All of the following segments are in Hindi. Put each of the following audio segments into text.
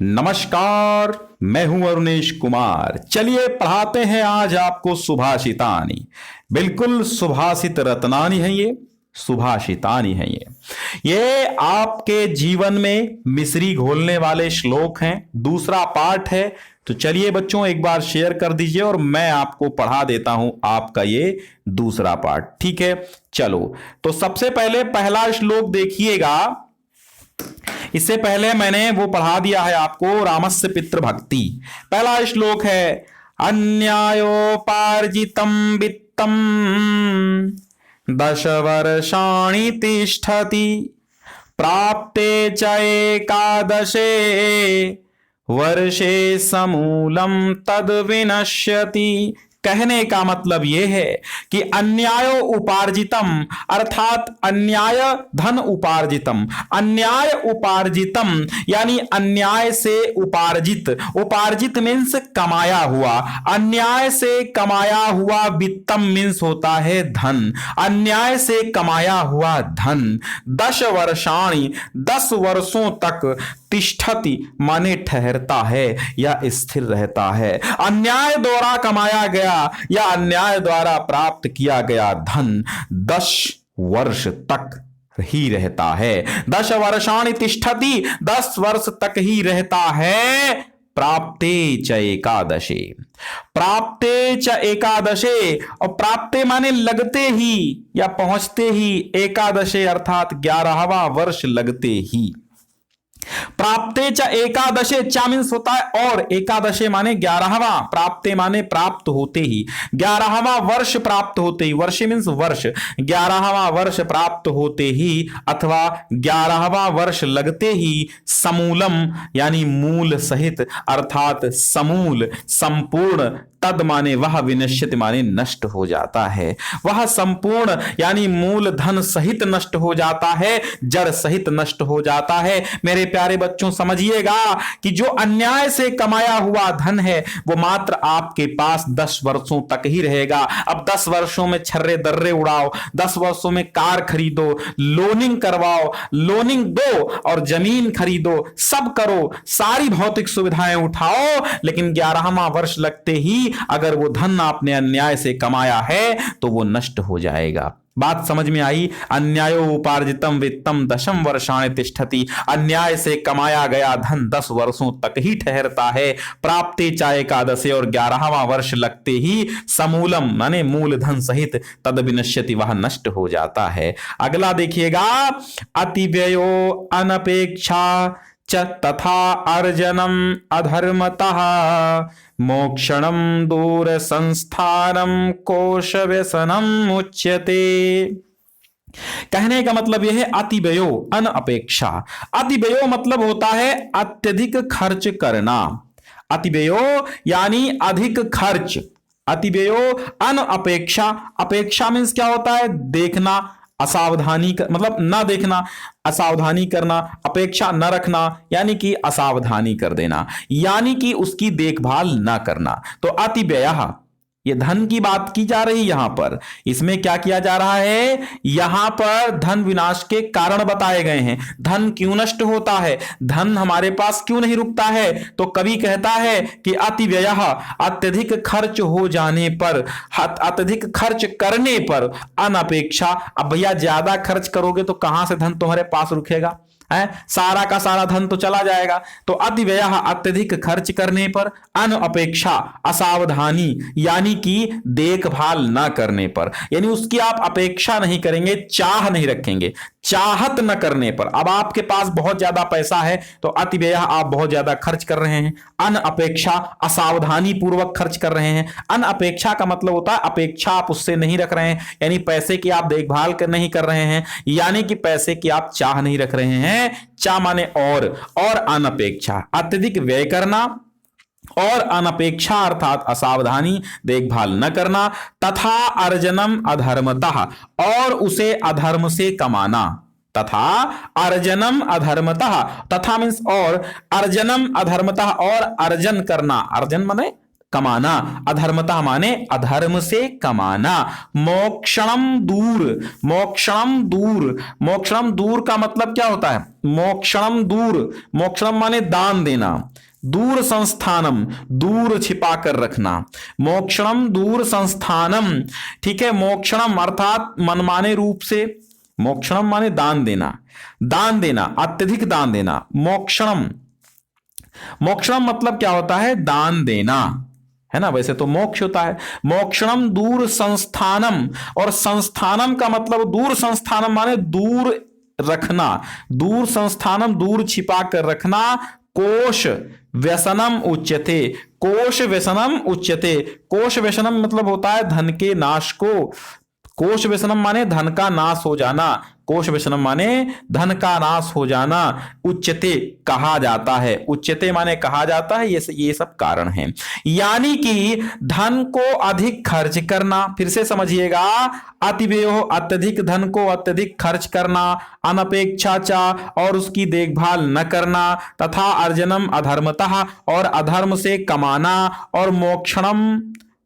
नमस्कार, मैं हूं अरुणेश कुमार। चलिए पढ़ाते हैं आज आपको सुभाषितानी। बिल्कुल सुभाषित रत्नानी है ये, सुभाषितानी है ये आपके जीवन में मिश्री घोलने वाले श्लोक हैं। दूसरा पार्ट है, तो चलिए बच्चों एक बार शेयर कर दीजिए और मैं आपको पढ़ा देता हूं आपका ये दूसरा पार्ट। ठीक है, चलो तो सबसे पहले पहला श्लोक देखिएगा। इससे पहले मैंने वो पढ़ा दिया है आपको, रामस्य पितृ भक्ति। पहला श्लोक है, अन्यायोपार्जितं वित्तं 10 वर्षाणि तिष्ठति प्राप्ते च एकादशे वर्षे समूलं तद विनश्यति। कहने का मतलब यह है कि अन्यायो उपार्जितम अर्थात अन्याय धन उपार्जितम, अन्याय उपार्जितम यानी अन्याय से उपार्जित, उपार्जित मीन्स कमाया हुआ, अन्याय से कमाया हुआ वित्तम मीन्स होता है धन, अन्याय से कमाया हुआ धन 10 वर्षाणि 10 वर्षों तक तिष्ठति माने ठहरता है या स्थिर रहता है। अन्याय द्वारा कमाया गया या अन्याय द्वारा प्राप्त किया गया धन 10 वर्ष तक ही रहता है। 10 वर्षाणि तिष्ठति 10 वर्ष तक ही रहता है। प्राप्ते च एकादशे, प्राप्ते च एकादशे, और प्राप्ते माने लगते ही या पहुंचते ही, एकादशे अर्थात 11वां वर्ष लगते ही। प्राप्ते च एकादशे, चा मीन्स होता है और, एकादशे माने 11वां, प्राप्ते माने प्राप्त होते ही, 11वां वर्ष प्राप्त होते ही, वर्षे मीन्स वर्ष, 11वां वर्ष प्राप्त होते ही अथवा 11वां वर्ष लगते ही, समूलम यानी मूल सहित अर्थात समूल संपूर्ण, तद माने वह, विनश्यति माने नष्ट हो जाता है, वह संपूर्ण यानी मूल धन सहित नष्ट हो जाता है, जड़ सहित नष्ट हो जाता है। मेरे प्यारे बच्चों समझिएगा कि जो अन्याय से कमाया हुआ धन है वो मात्र आपके पास 10 वर्षों तक ही रहेगा। अब 10 वर्षों में छर्रे दर्रे उड़ाओ, 10 वर्षों में कार खरीदो, लोनिंग करवाओ, लोनिंग दो और जमीन खरीदो, सब करो, सारी भौतिक सुविधाएं उठाओ, लेकिन 11वां वर्ष लगते ही अगर वो धन आपने अन्याय से कमाया है तो वो नष्ट हो जाएगा। बात समझ में आई? अन्यायो उपार्जितम वित्तम 10 वर्षाणि तिष्ठति, अन्याय से कमाया गया धन 10 वर्षों तक ही ठहरता है। प्राप्ते च एकादशे, और 11वां वर्ष लगते ही समूलम माने मूल धन सहित, तद विनश्यति वह नष्ट हो जाता है। अगला देखिएगा, अतिव्ययो अनपेक्षा च तथा अर्जनम अधर्मतः मोक्षणम दूर संस्थानम कोश व्यसनम उच्यते। कहने का मतलब यह है अतिव्ययो अनपेक्षा। अतिव्ययो मतलब होता है अत्यधिक खर्च करना, अतिव्ययो यानी अधिक खर्च, अतिव्ययो अनपेक्षा। अपेक्षा मीन्स क्या होता है? देखना, असावधानी मतलब ना देखना, असावधानी करना, अपेक्षा न रखना यानी कि असावधानी कर देना, यानी कि उसकी देखभाल ना करना। तो अतिव्ययः, ये धन की बात की जा रही यहां पर। इसमें क्या किया जा रहा है? यहां पर धन विनाश के कारण बताए गए हैं। धन क्यों नष्ट होता है, धन हमारे पास क्यों नहीं रुकता है? तो कवि कहता है कि अतिव्ययः, अत्यधिक खर्च हो जाने पर, अत्यधिक खर्च करने पर, अनपेक्षा। अब भैया ज्यादा खर्च करोगे तो कहां से धन तुम्हारे पास रुकेगा? है, सारा का सारा धन तो चला जाएगा। तो अतिव्ययः अत्यधिक खर्च करने पर, अनपेक्षा असावधानी यानी कि देखभाल ना करने पर, यानी उसकी आप अपेक्षा नहीं करेंगे, चाह नहीं रखेंगे, चाहत न करने पर। अब आपके पास बहुत ज्यादा पैसा है तो अतिव्ययः आप बहुत ज्यादा खर्च कर रहे हैं, अनपेक्षा असावधानी पूर्वक खर्च कर रहे हैं। अनपेक्षा का मतलब होता है अपेक्षा आप उससे नहीं रख रहे हैं, यानी पैसे की आप देखभाल नहीं कर रहे हैं, यानी कि पैसे की आप चाह नहीं रख रहे हैं। चा माने और अनपेक्षा अत्यधिक व्यय करना, और अनपेक्षा अर्थात असावधानी, देखभाल न करना, तथा अर्जनम अधर्मतः, और उसे अधर्म से कमाना, तथा अर्जनम अधर्मतः, तथा मीन्स और, अर्जनम अधर्मतः और अर्जन करना, अर्जन माने कमाना, अधर्मता माने अधर्म से कमाना। मोक्षणम दूर, मोक्षणम दूर, मोक्षणम दूर का मतलब क्या होता है? मोक्षणम दूर, मोक्षणम माने दान देना, दूर संस्थानम दूर छिपा कर रखना, मोक्षणम दूर संस्थानम। ठीक है, मोक्षणम अर्थात मनमाने रूप से, मोक्षणम माने दान देना, दान देना, अत्यधिक दान देना। मोक्षणम, मोक्षणम मतलब क्या होता है? दान देना, है ना। वैसे तो मोक्ष होता है। मोक्षणम दूर संस्थानम, और संस्थानम का मतलब दूर संस्थानम माने दूर रखना, दूर संस्थानम दूर छिपा कर रखना। कोश व्यसनम उच्यते, कोश व्यसनम उच्यते, कोश व्यसनम मतलब होता है धन के नाश को। कोश व्यसनम माने धन का नाश हो जाना, कोश व्यसनम माने धन का नाश हो जाना। उच्यते कहा जाता है, उच्यते माने कहा जाता है। ये सब कारण हैं। यानी कि धन को अधिक खर्च करना, फिर से समझिएगा, अतिव्यय अत्यधिक धन को अत्यधिक खर्च करना, अनपेक्षाचा और उसकी देखभाल न करना, तथा अर्जनम अधर्मतः और अधर्म से कमाना, और मोक्षणम,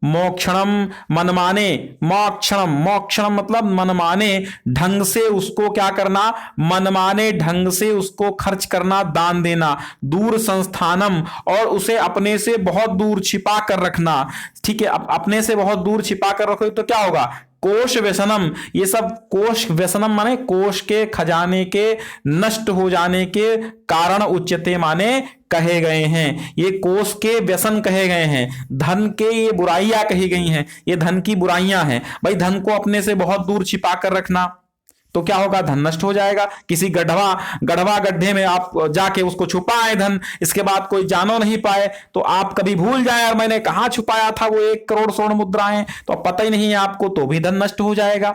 मोक्षणम मनमाने, मोक्षणम, मोक्षणम मतलब मनमाने ढंग से उसको क्या करना? मनमाने ढंग से उसको खर्च करना, दान देना। दूर संस्थानम और उसे अपने से बहुत दूर छिपा कर रखना। ठीक है, अपने से बहुत दूर छिपा कर रखो तो क्या होगा? कोश व्यसनम। ये सब कोश व्यसनम माने कोश के खजाने के नष्ट हो जाने के कारण उच्यते माने कहे गए हैं। ये कोश के व्यसन कहे गए हैं, धन के ये बुराइयां कही गई हैं, ये धन की बुराइयां हैं। भाई धन को अपने से बहुत दूर छिपा कर रखना तो क्या होगा? धन नष्ट हो जाएगा। किसी गड्ढे में आप जाके उसको छुपाए धन, इसके बाद कोई जानो नहीं पाए तो आप कभी भूल जाए यार मैंने कहां छुपाया था वो 1 करोड़ स्वर्ण मुद्राएं, तो अब पता ही नहीं है आपको, तो भी धन नष्ट हो जाएगा,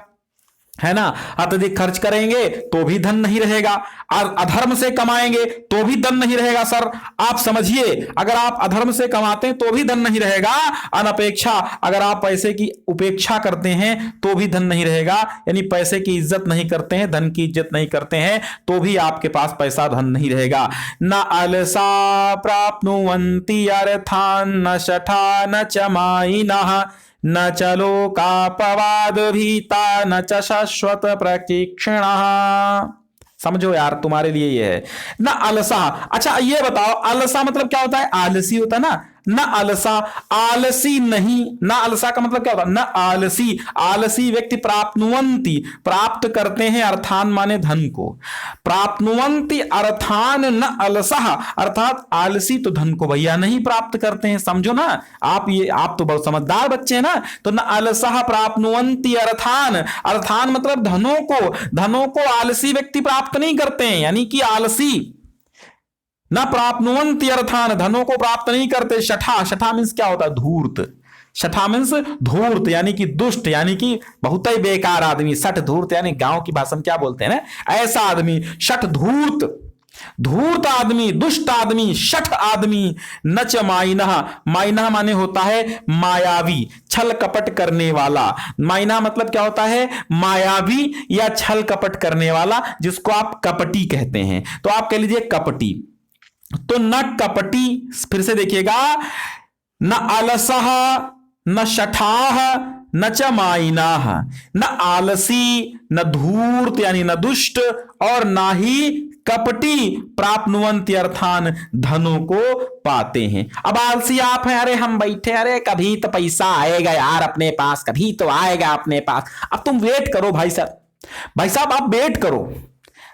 है ना। अत्यधिक खर्च करेंगे तो भी धन नहीं रहेगा, और अधर्म से कमाएंगे तो भी धन नहीं रहेगा। सर आप समझिए, अगर आप अधर्म से कमाते हैं तो भी धन नहीं रहेगा। अनपेक्षा, अगर आप पैसे की उपेक्षा करते हैं तो भी धन नहीं रहेगा, यानी पैसे की इज्जत नहीं करते हैं, धन की इज्जत नहीं करते हैं तो भी आपके पास पैसा धन नहीं रहेगा। न अलसा प्राप्नुवन्ति अर्थान न शठा न चमाइनः न चलो कापवाद भीता न च शाश्वत प्रशिक्षणः। समझो यार, तुम्हारे लिए ये है ना अलसा। अच्छा ये बताओ, अलसा मतलब क्या होता है? आलसी होता है ना। न अलसा, आलसी नहीं, न अलसा का मतलब क्या होता है? न आलसी, आलसी व्यक्ति प्राप्नुवन्ति प्राप्त करते हैं, अर्थान माने धन को, प्राप्नुवन्ति अर्थान न अलसः अर्थात आलसी तो धन को भैया नहीं प्राप्त करते हैं। समझो ना आप तो बहुत समझदार बच्चे हैं ना। तो न अलसः प्राप्नुवन्ति अर्थान, अर्थान मतलब धनों को आलसी व्यक्ति प्राप्त नहीं करते हैं, यानी कि आलसी न प्राप्नुवन्ति अर्थान, धनों को प्राप्त नहीं करते। शठा, शठा मीन्स क्या होता है? धूर्त। शठा मीन्स धूर्त यानी कि दुष्ट, यानी कि बहुत ही बेकार आदमी। शठ धूर्त यानी गांव की भाषा में क्या बोलते हैं ना, ऐसा आदमी शठ धूर्त, धूर्त आदमी, दुष्ट आदमी, शठ आदमी। नच माइनः, माइनः माने होता है मायावी, छल कपट करने वाला। माइनः मतलब क्या होता है? मायावी या छल कपट करने वाला, जिसको आप कपटी कहते हैं। तो आप कह लीजिए कपटी। तो न कपटी, फिर से देखिएगा, न अलसः न शठाह न च माइनाह, न आलसी न धूर्त यानी न दुष्ट और ना ही कपटी प्राप्नुवन्ति अर्थान धनों को पाते हैं। अब आलसी आप हैं, अरे हम बैठे, अरे कभी तो पैसा आएगा यार अपने पास, कभी तो आएगा अपने पास। अब तुम वेट करो भाई साहब आप वेट करो,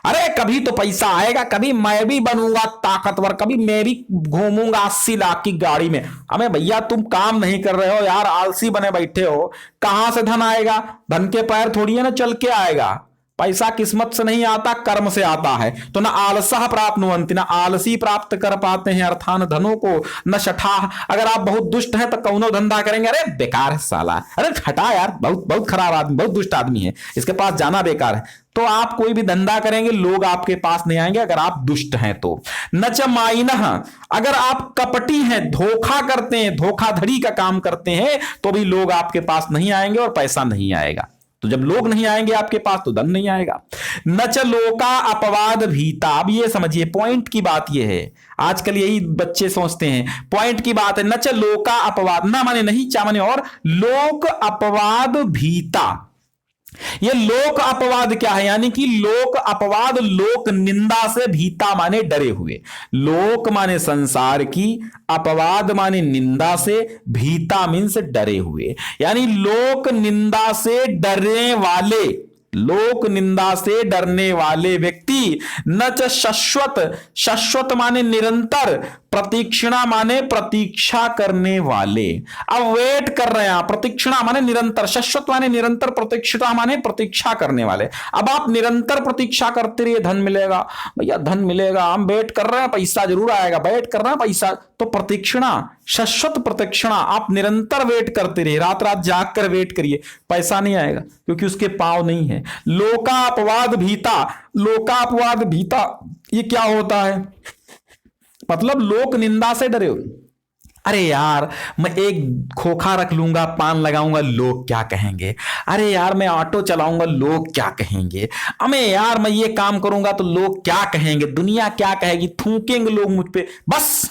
अरे कभी तो पैसा आएगा, कभी मैं भी बनूंगा ताकतवर, कभी मैं भी घूमूंगा 80 लाख की गाड़ी में। अबे भैया तुम काम नहीं कर रहे हो यार, आलसी बने बैठे हो, कहां से धन आएगा? धन के पैर थोड़ी है ना चल के आएगा, पैसा किस्मत से नहीं आता, कर्म से आता है। तो न आलसः प्राप्नुवन्ति, न आलसी प्राप्त कर पाते हैं अर्थान धनों को, न शठाह, अगर आप बहुत दुष्ट हैं तो कौनो धंधा करेंगे, अरे बेकार है साला, अरे हटा यार, बहुत खराब आदमी, बहुत दुष्ट आदमी है, इसके पास जाना बेकार है। तो आप कोई भी धंधा करेंगे लोग आपके पास नहीं आएंगे अगर आप दुष्ट हैं तो। न च माइनः, अगर आप कपटी हैं, धोखा करते हैं, धोखाधड़ी का काम करते हैं, तो भी लोग आपके पास नहीं आएंगे और पैसा नहीं आएगा। तो जब लोग नहीं आएंगे आपके पास तो धन नहीं आएगा। न च लोका अपवाद भीता। अब ये समझिए, पॉइंट की बात ये है, आजकल यही बच्चे सोचते हैं, पॉइंट की बात है। न च लोका अपवाद, ना माने नहीं, चा माने और, लोक अपवाद भीता। ये लोक अपवाद क्या है? यानी कि लोक अपवाद, लोक निंदा से, भीता माने डरे हुए। लोक माने संसार की, अपवाद माने निंदा से, भीता मीन्स डरे हुए। यानी लोक निंदा से डरने वाले, लोक निंदा से डरने वाले व्यक्ति। न च शाश्वत, शाश्वत माने निरंतर, प्रतीक्षणा माने प्रतीक्षा करने वाले। अब वेट कर रहे हैं, प्रतीक्षणा माने निरंतर, शाश्वत माने निरंतर, प्रतीक्षणा माने प्रतीक्षा करने वाले। अब आप निरंतर प्रतीक्षा करते रहिए, धन मिलेगा भैया, धन मिलेगा, हम वेट कर रहे हैं, पैसा जरूर आएगा, वेट कर रहे हैं पैसा, तो प्रतीक्षणा, शाश्वत प्रतीक्षणा, आप निरंतर वेट करते रहिए, रात रात जाग कर वेट करिए, पैसा नहीं आएगा क्योंकि उसके पांव नहीं है। लोका अपवाद भीता, लोका अपवाद भीता ये क्या होता है? मतलब लोक निंदा से डरे हो। अरे यार मैं एक खोखा रख लूंगा, पान लगाऊंगा, लोग क्या कहेंगे? अरे यार मैं ऑटो चलाऊंगा, लोग क्या कहेंगे? अबे यार मैं ये काम करूंगा तो लोग क्या कहेंगे? दुनिया क्या कहेगी? थूकेंगे लोग मुझ पे। बस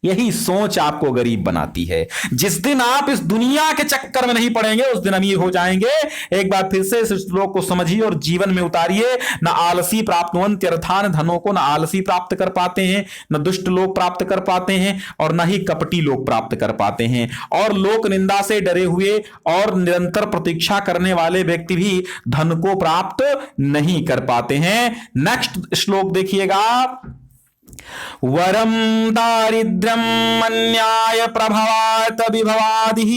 यही सोच आपको गरीब बनाती है। जिस दिन आप इस दुनिया के चक्कर में नहीं पड़ेंगे उस दिन अमीर हो जाएंगे। एक बार फिर से इस श्लोक को समझिए और जीवन में उतारिए। न आलसी प्राप्तवन्ति अर्थान, धनों को न आलसी प्राप्त कर पाते हैं, न दुष्ट लोग प्राप्त कर पाते हैं, और न ही कपटी लोग प्राप्त कर पाते हैं। और लोक निंदा से डरे हुए और निरंतर प्रतीक्षा करने वाले व्यक्ति भी धन को प्राप्त नहीं कर पाते हैं। नेक्स्ट श्लोक देखिएगा। वरम दारिद्र्यम अन्याय प्रभवात विभवादिः,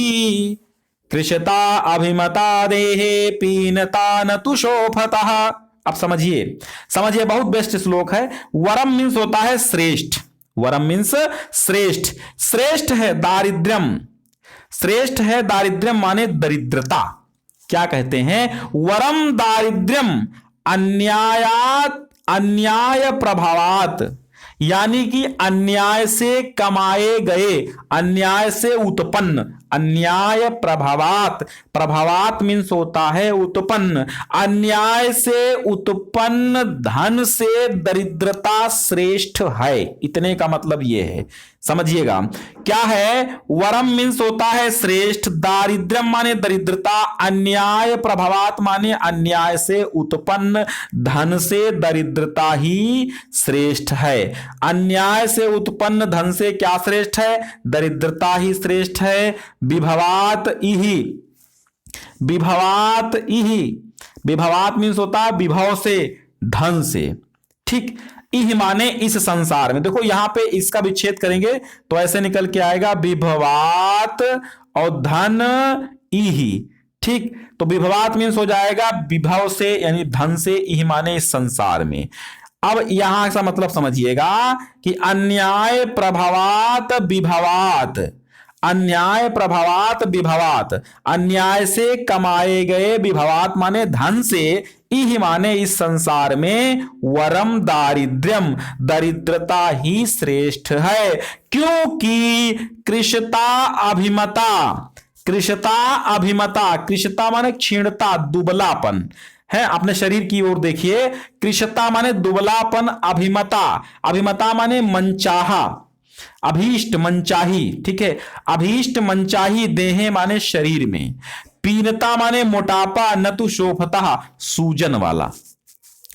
कृशता अभिमता देहे पीनता न तु शोभतः। अब समझिए, समझिए, बहुत बेस्ट श्लोक है। वरम मीन्स होता है श्रेष्ठ, वरम मीन्स श्रेष्ठ, श्रेष्ठ है दारिद्र्यम, श्रेष्ठ है दारिद्र्यम माने दरिद्रता। क्या कहते हैं? वरम दारिद्र्यम अन्यायात, अन्याय प्रभावात, यानी कि अन्याय से कमाए गए, अन्याय से उत्पन्न, अन्याय प्रभावात, प्रभावात मीन्स होता है उत्पन्न, अन्याय से उत्पन्न धन से दरिद्रता श्रेष्ठ है। इतने का मतलब यह है, समझिएगा क्या है। वरम मीन्स होता है श्रेष्ठ, दारिद्र्यम माने दरिद्रता, अन्याय प्रभावात माने अन्याय से उत्पन्न धन से दरिद्रता ही श्रेष्ठ है। अन्याय से उत्पन्न धन से क्या श्रेष्ठ है? दरिद्रता ही श्रेष्ठ है। विभवात इहि, विभवात इहि, विभवात मीन्स होता है विभव से, धन से, ठीक। इह माने इस संसार में। देखो यहां पे इसका विच्छेद करेंगे तो ऐसे निकल के आएगा विभवात और धन इहि, ठीक। तो विभवात मीन्स हो जाएगा विभव से यानी धन से, इह माने इस संसार में। अब यहां का मतलब समझिएगा कि अन्याय प्रभावात विभवात, अन्याय प्रभावात विभवात, अन्याय से कमाए गए, विभवात माने धन से, इह माने इस संसार में, वरम दारिद्र्यम दरिद्रता ही श्रेष्ठ है। क्योंकि कृशता अभिमता, कृशता अभिमता, कृशता माने क्षीणता, दुबलापन है। अपने शरीर की ओर देखिए, कृशता माने दुबलापन, अभिमता, अभिमता माने मनचाहा, अभीष्ट मनचाही, ठीक है। अभीष्ट मनचाही देहे माने शरीर में, पीनता माने मोटापा, न तु शोभता सूजन वाला,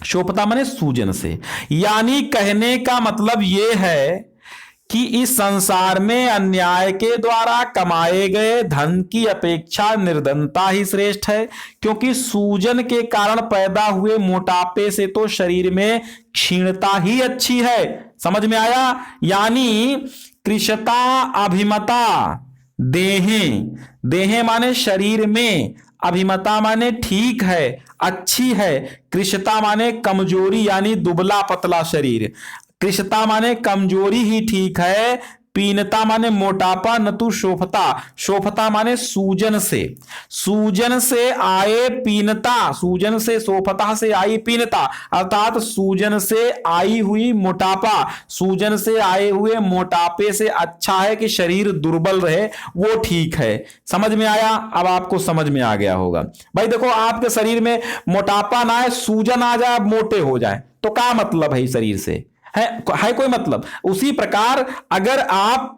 शोभता माने सूजन से। यानी कहने का मतलब यह है कि इस संसार में अन्याय के द्वारा कमाए गए धन की अपेक्षा निर्धनता ही श्रेष्ठ है। क्योंकि सूजन के कारण पैदा हुए मोटापे से तो शरीर में क्षीणता ही अच्छी है। समझ में आया? यानी कृशता अभिमता देहे, देहे माने शरीर में, अभिमता माने ठीक है, अच्छी है, कृशता माने कमजोरी यानी दुबला पतला शरीर, कृशता माने कमजोरी ही ठीक है, पीनता माने मोटापा, न तू शोभता, शोभता माने सूजन से आए पीनता, सूजन से शोभता से आई पीनता, अर्थात सूजन से आई हुई मोटापा, सूजन से आए हुए मोटापे से अच्छा है कि शरीर दुर्बल रहे, वो ठीक है। समझ में आया? अब आपको समझ में आ गया होगा। भाई देखो, आपके शरीर में मोटापा ना आए, सूजन आ जाए, आप मोटे हो जाए, तो क्या मतलब है शरीर से? है कोई मतलब? उसी प्रकार अगर आप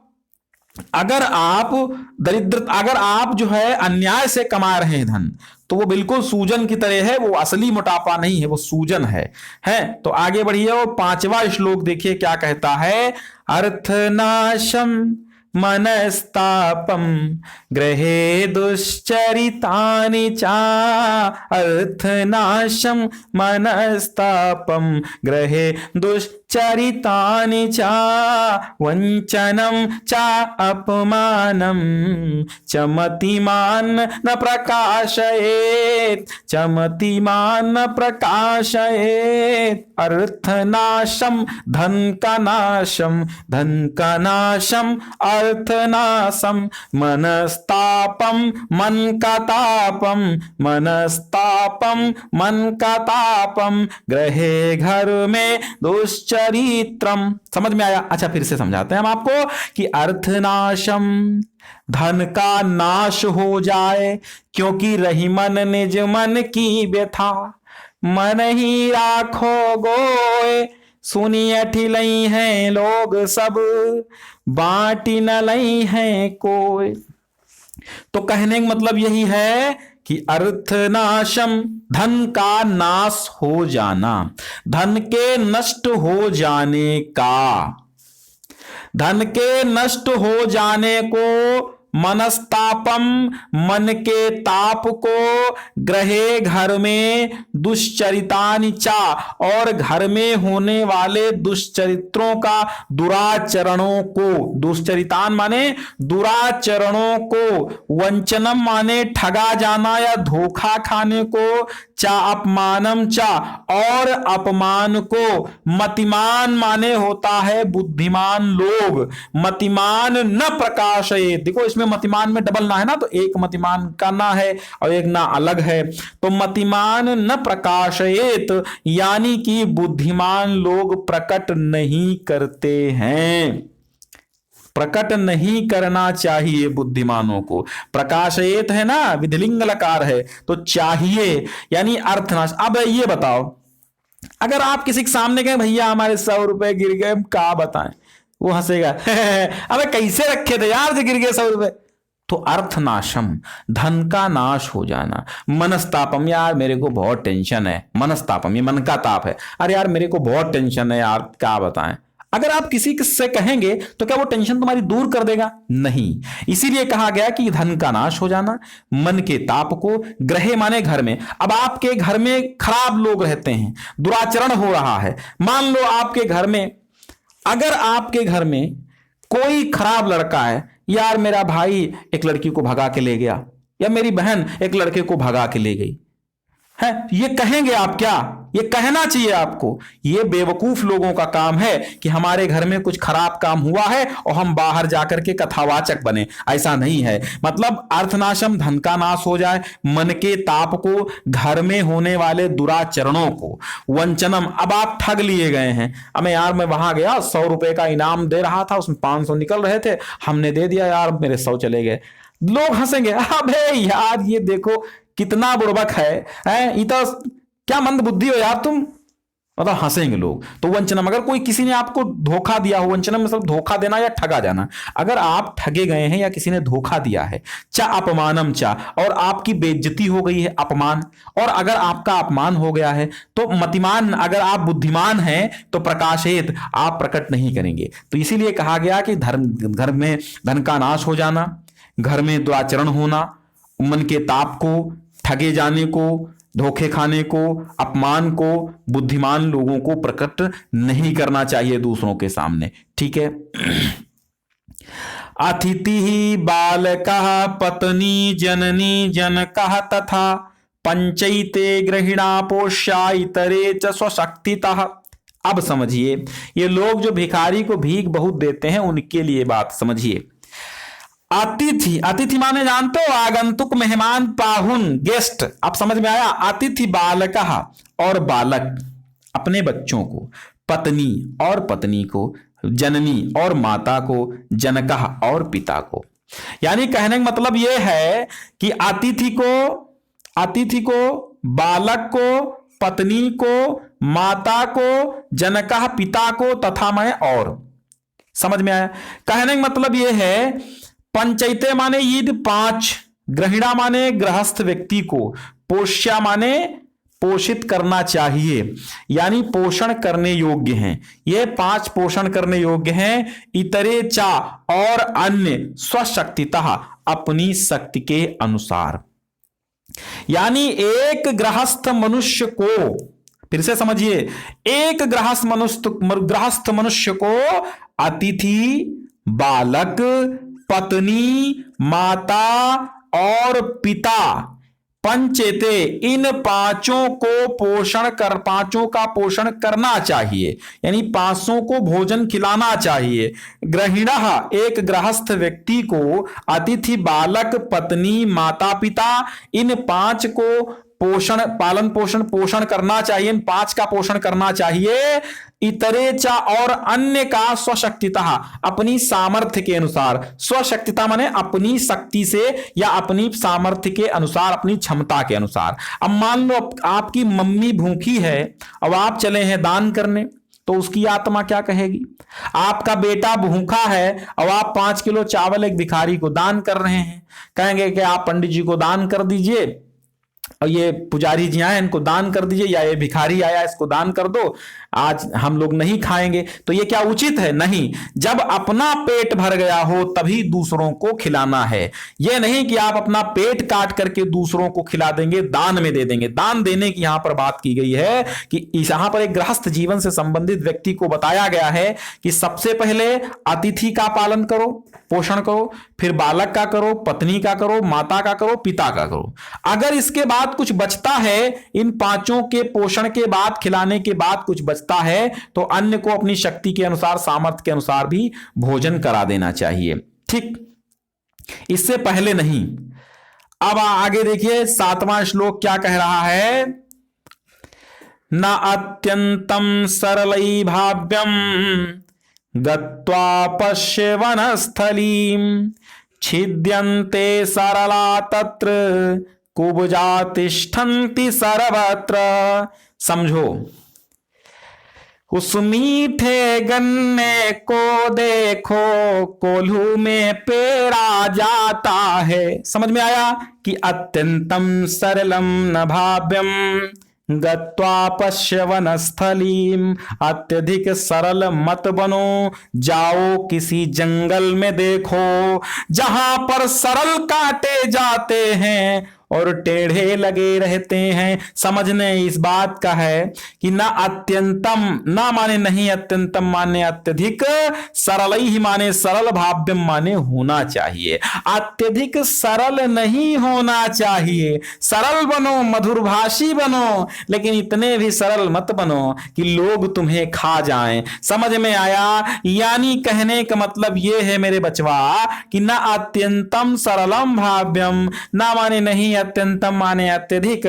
दरिद्र, अगर आप जो है अन्याय से कमा रहे हैं धन, तो वो बिल्कुल सूजन की तरह है, वो असली मोटापा नहीं है, वो सूजन है। तो आगे बढ़िए, वो 5वां श्लोक देखिए क्या कहता है। अर्थनाशम मनस्तापम गृहे दुश्चरितानि चा, अर्थनाशम मनस्तापम गृहे दुश्चरितानि चा, वंचनम चा अपमानम च मतिमान न प्रकाशयेत्, च मतिमान न प्रकाशयेत्। अर्थनाशम धन का नाशम, धन का नाशम अर्थनाशम, मनस्तापम मन का तापम, मनस्तापम मन का तापम, गृहे घर में दुश्चरित्रम। समझ में आया? अच्छा, फिर से समझाते हैं हम आपको कि अर्थनाशम, धन का नाश हो जाए, क्योंकि रही मन निज मन की व्यथा, मन ही राखो गोए, सुनिए ठिलई हैं लोग सब, बाटी न लई हैं कोई। तो कहने का मतलब यही है कि अर्थनाशम, धन का नाश हो जाना, धन के नष्ट हो जाने का, धन के नष्ट हो जाने को, मनस्तापम मन के ताप को, ग्रहे घर में दुश्चरितानि चा, और घर में होने वाले दुश्चरित्रों का, दुराचरणों को, दुश्चरितान माने दुराचरणों को, वंचनम माने ठगा जाना या धोखा खाने को, चा अपमानम चा, और अपमान को, मतिमान माने होता है बुद्धिमान लोग, मतिमान न प्रकाशये। देखो इसमें मतिमान में डबल ना है ना, तो एक मतिमान का ना है और एक ना अलग है, तो मतिमान न प्रकाशयेत, यानी कि बुद्धिमान लोग प्रकट नहीं करते हैं, प्रकट नहीं करना चाहिए बुद्धिमानों को। प्रकाशयेत है ना, विधिलिंग लकार है, तो चाहिए यानी अर्थनाश। अब ये बताओ, अगर आप किसी के सामने कहें भैया हमारे 100 रुपए गिर गए, हम क्या बताएं, वो हंसेगा अबे कैसे रखे थे यार जो गिर गए 100 रुपए। तो अर्थनाशम, धन का नाश हो जाना। मनस्तापम, यार मेरे को बहुत टेंशन है, मनस्तापम ये मन का ताप है, अरे यार मेरे को बहुत टेंशन है यार, क्या बताएं। अगर आप किसी से कहेंगे तो क्या वो टेंशन तुम्हारी दूर कर देगा? नहीं। इसीलिए कहा गया कि धन का नाश हो जाना, मन के ताप को, ग्रहे माने घर में। अब आपके घर में खराब लोग रहते हैं, दुराचरण हो रहा है, मान लो आपके घर में, अगर आपके घर में कोई खराब लड़का है, यार मेरा भाई एक लड़की को भगा के ले गया, या मेरी बहन एक लड़के को भगा के ले गई है, ये कहेंगे आप क्या? ये कहना चाहिए आपको। ये बेवकूफ लोगों का काम है कि हमारे घर में कुछ खराब काम हुआ है और हम बाहर जाकर के कथावाचक बने, ऐसा नहीं है। मतलब अर्थनाशम, धन का नाश हो जाए, मन के ताप को, घर में होने वाले दुराचरणों को, वंचनम, अब आप ठग लिए गए हैं, अब यार मैं वहां गया 100 रुपए का इनाम दे रहा था, उसमें 500 निकल रहे थे, हमने दे दिया यार, मेरे 100 चले गए। लोग हंसेंगे, अबे यार ये देखो कितना बुड़बक है, ये तो क्या मंद बुद्धि हो यार तुम, मतलब हंसेंगे लोग। तो वंचनम, अगर कोई किसी ने आपको धोखा दिया हो, वंचनम मतलब धोखा देना या ठगा जाना, अगर आप ठगे गए हैं या किसी ने धोखा दिया है, चा अपमानम चा, और आपकी बेइज्जती हो गई है, अपमान, और अगर आपका अपमान हो गया है तो मतिमान, अगर आप बुद्धिमान हैं तो प्रकाशित, आप प्रकट नहीं करेंगे। तो इसीलिए कहा गया कि घर में धन का नाश हो जाना, घर में दुराचरण होना, मन के ताप को, ठगे जाने को, धोखे खाने को, अपमान को, बुद्धिमान लोगों को प्रकट नहीं करना चाहिए दूसरों के सामने। ठीक है। अतिथि बालकः पत्नी जननी जनकः तथा पंचैते गृहिणा पोष्या इतरे च स्वशक्तितः। अब समझिए, ये लोग जो भिखारी को भीख बहुत देते हैं उनके लिए बात समझिए। अतिथि, अतिथि माने जानते हो आगंतुक, मेहमान, पाहुन, गेस्ट। अब समझ में आया। अतिथि बालकः, और बालक अपने बच्चों को, पत्नी और पत्नी को, जननी और माता को, जनकः और पिता को। यानी कहने का मतलब यह है कि अतिथि को, बालक को, पत्नी को, माता को, जनकः पिता को, तथा मैं और। समझ में आया। कहने का मतलब यह है, पंचैते माने ईद 5, ग्रहिणा माने गृहस्थ व्यक्ति को, पोष्या माने पोषित करना चाहिए, यानी पोषण करने योग्य हैं। ये 5 पोषण करने योग्य हैं। इतरे चा, और अन्य, स्वशक्तितः, अपनी शक्ति के अनुसार। यानी एक गृहस्थ मनुष्य को, फिर से समझिए, एक गृहस्थ मनुष्य को अतिथि, बालक, पत्नी, माता और पिता, पंचेते, इन पांचों का पोषण करना चाहिए, यानी 500 को भोजन खिलाना चाहिए। ग्रहिणः, एक गृहस्थ व्यक्ति को अतिथि, बालक, पत्नी, माता पिता, इन 5 को पोषण करना चाहिए, इन 5 का पोषण करना चाहिए। इतरे चा, और अन्य का स्वशक्तितः, अपनी सामर्थ्य के अनुसार। स्वशक्तिता माने अपनी शक्ति से या अपनी सामर्थ्य के अनुसार, अपनी क्षमता के अनुसार। अब मान लो आपकी मम्मी भूखी है, अब आप चले हैं दान करने, तो उसकी आत्मा क्या कहेगी? आपका बेटा भूखा है, अब आप 5 किलो चावल एक भिखारी को दान कर रहे हैं, कहेंगे कि आप पंडित जी को दान कर दीजिए, और ये पुजारी जी आए इनको दान कर दीजिए, या ये भिखारी आया इसको दान कर दो, आज हम लोग नहीं खाएंगे। तो ये क्या उचित है? नहीं। जब अपना पेट भर गया हो तभी दूसरों को खिलाना है। ये नहीं कि आप अपना पेट काट करके दूसरों को खिला देंगे, दान में दे देंगे। दान देने की यहां पर बात की गई है कि यहां पर एक गृहस्थ जीवन से संबंधित व्यक्ति को बताया गया है कि सबसे पहले अतिथि का पालन करो, पोषण करो, फिर बालक का करो, पत्नी का करो, माता का करो, पिता का करो। अगर इसके बाद कुछ बचता है, इन 5 के पोषण के बाद, खिलाने के बाद कुछ बचता है, तो अन्य को अपनी शक्ति के अनुसार, सामर्थ्य के अनुसार भी भोजन करा देना चाहिए। ठीक, इससे पहले नहीं। अब आगे देखिए 7वां श्लोक क्या कह रहा है। न अत्यंतम सरलै भाव्यम गत्वा पश्य वनस्थलीम छिद्यन्ते सरला तत्र कुब्जा तिष्ठन्ति सर्वत्र। समझो, उस मीठे गन्ने को देखो, कोल्हू में पेरा जाता है। समझ में आया कि अत्यंतम सरलम न भाव्यम गत्वा पश्य वनस्थलीम, अत्यधिक सरल मत बनो, जाओ किसी जंगल में देखो, जहां पर सरल काटे जाते हैं और टेढ़े लगे रहते हैं। समझने इस बात का है कि ना अत्यंतम, ना माने नहीं, अत्यंतम माने अत्यधिक, सरल ही माने सरल, भाव्यम माने होना चाहिए। अत्यधिक सरल नहीं होना चाहिए। सरल बनो, मधुरभाषी बनो, लेकिन इतने भी सरल मत बनो कि लोग तुम्हें खा जाएं। समझ में आया? यानी कहने का मतलब यह है मेरे बचवा कि ना अत्यंतम सरलम भाव्यम, ना माने नहीं अत्यंतम माने अत्यधिक,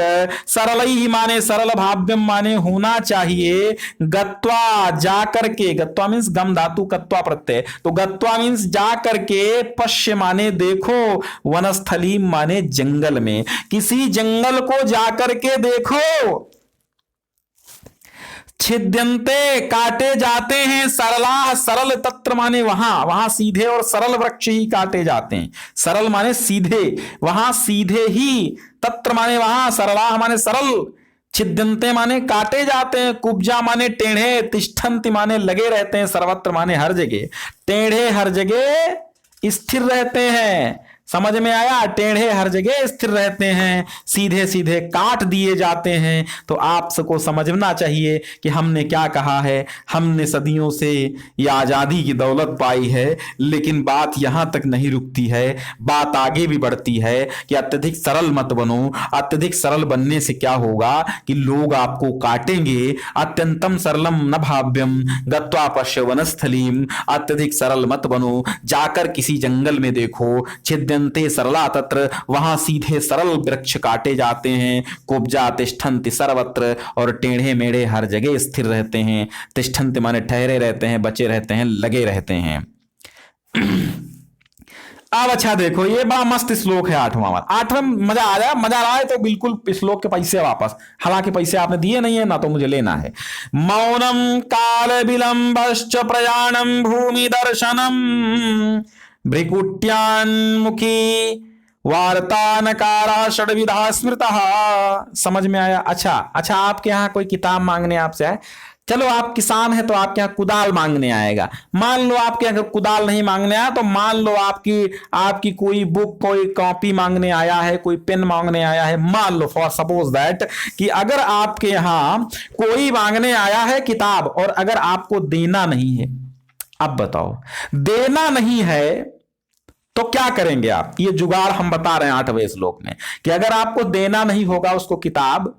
सरल ही माने सरल, भाव्यम माने होना चाहिए। गत्वा, जाकर के, गत्वा मीन्स गम धातु कत्वा प्रत्यय, तो गत्वा मीन्स जाकर के, पश्य माने देखो, वनस्थली माने जंगल में, किसी जंगल को जाकर के देखो। छिद्यन्ते, काटे जाते हैं, सरला, सरल, तत्र माने वहां सीधे और सरल वृक्ष ही काटे जाते हैं। सरल माने सीधे, वहां सीधे ही, तत्र माने वहां, सरला माने सरल, छिद्यन्ते माने काटे जाते हैं, कुब्जा माने टेढ़े, तिष्ठन्ति माने लगे रहते हैं, सर्वत्र माने हर जगह, टेढ़े हर जगह स्थिर रहते हैं, समझ में आया? टेढ़े हर जगह स्थिर रहते हैं, सीधे सीधे काट दिए जाते हैं। तो आपको समझना चाहिए कि हमने क्या कहा है। हमने सदियों से ये आजादी की दौलत पाई है, लेकिन बात यहां तक नहीं रुकती है, बात आगे भी बढ़ती है कि अत्यधिक सरल मत बनो। अत्यधिक सरल बनने से क्या होगा कि लोग आपको काटेंगे। अत्यंतम सरलम न भाव्यम गत्वा पश्य वनस्थलीम। अत्यधिक सरल मत बनो, जाकर किसी जंगल में देखो, छिद्यन्ते सरला तत्र, वहां सीधे सरल वृक्ष काटे जाते हैं। कुब्जा तिष्ठन्ति सर्वत्र, और टेढ़े मेढ़े हर जगह स्थिर रहते हैं। तिष्ठन्ति माने ठहरे रहते हैं, बचे रहते हैं, लगे रहते हैं। अब अच्छा देखो, ये बड़ा मस्त श्लोक है आठवां वाला। आठवां मजा आ जाए, मजा आ रहा है तो बिल्कुल श्लोक के पैसे वापस, हालांकि पैसे आपने दिए नहीं है ना, तो मुझे लेना है। मौनम काल विलंबश्च प्रयाणम भूमि दर्शनम भ्रिकुट्यान्मुखी वार्ता नकारा षड्विधा स्मृतः। समझ में आया? अच्छा, आपके यहाँ कोई किताब मांगने आपसे आए, चलो आप किसान है तो आपके यहाँ कुदाल मांगने आएगा। मान लो आपके अगर कुदाल नहीं मांगने आया तो मान लो आपकी कोई बुक, कोई कॉपी मांगने आया है, कोई पेन मांगने आया है। मान लो फॉर सपोज दैट कि अगर आपके यहाँ कोई मांगने आया है किताब, और अगर आपको देना नहीं है, अब बताओ देना नहीं है तो क्या करेंगे आप? ये जुगाड़ हम बता रहे हैं 8वें श्लोक में कि अगर आपको देना नहीं होगा उसको किताब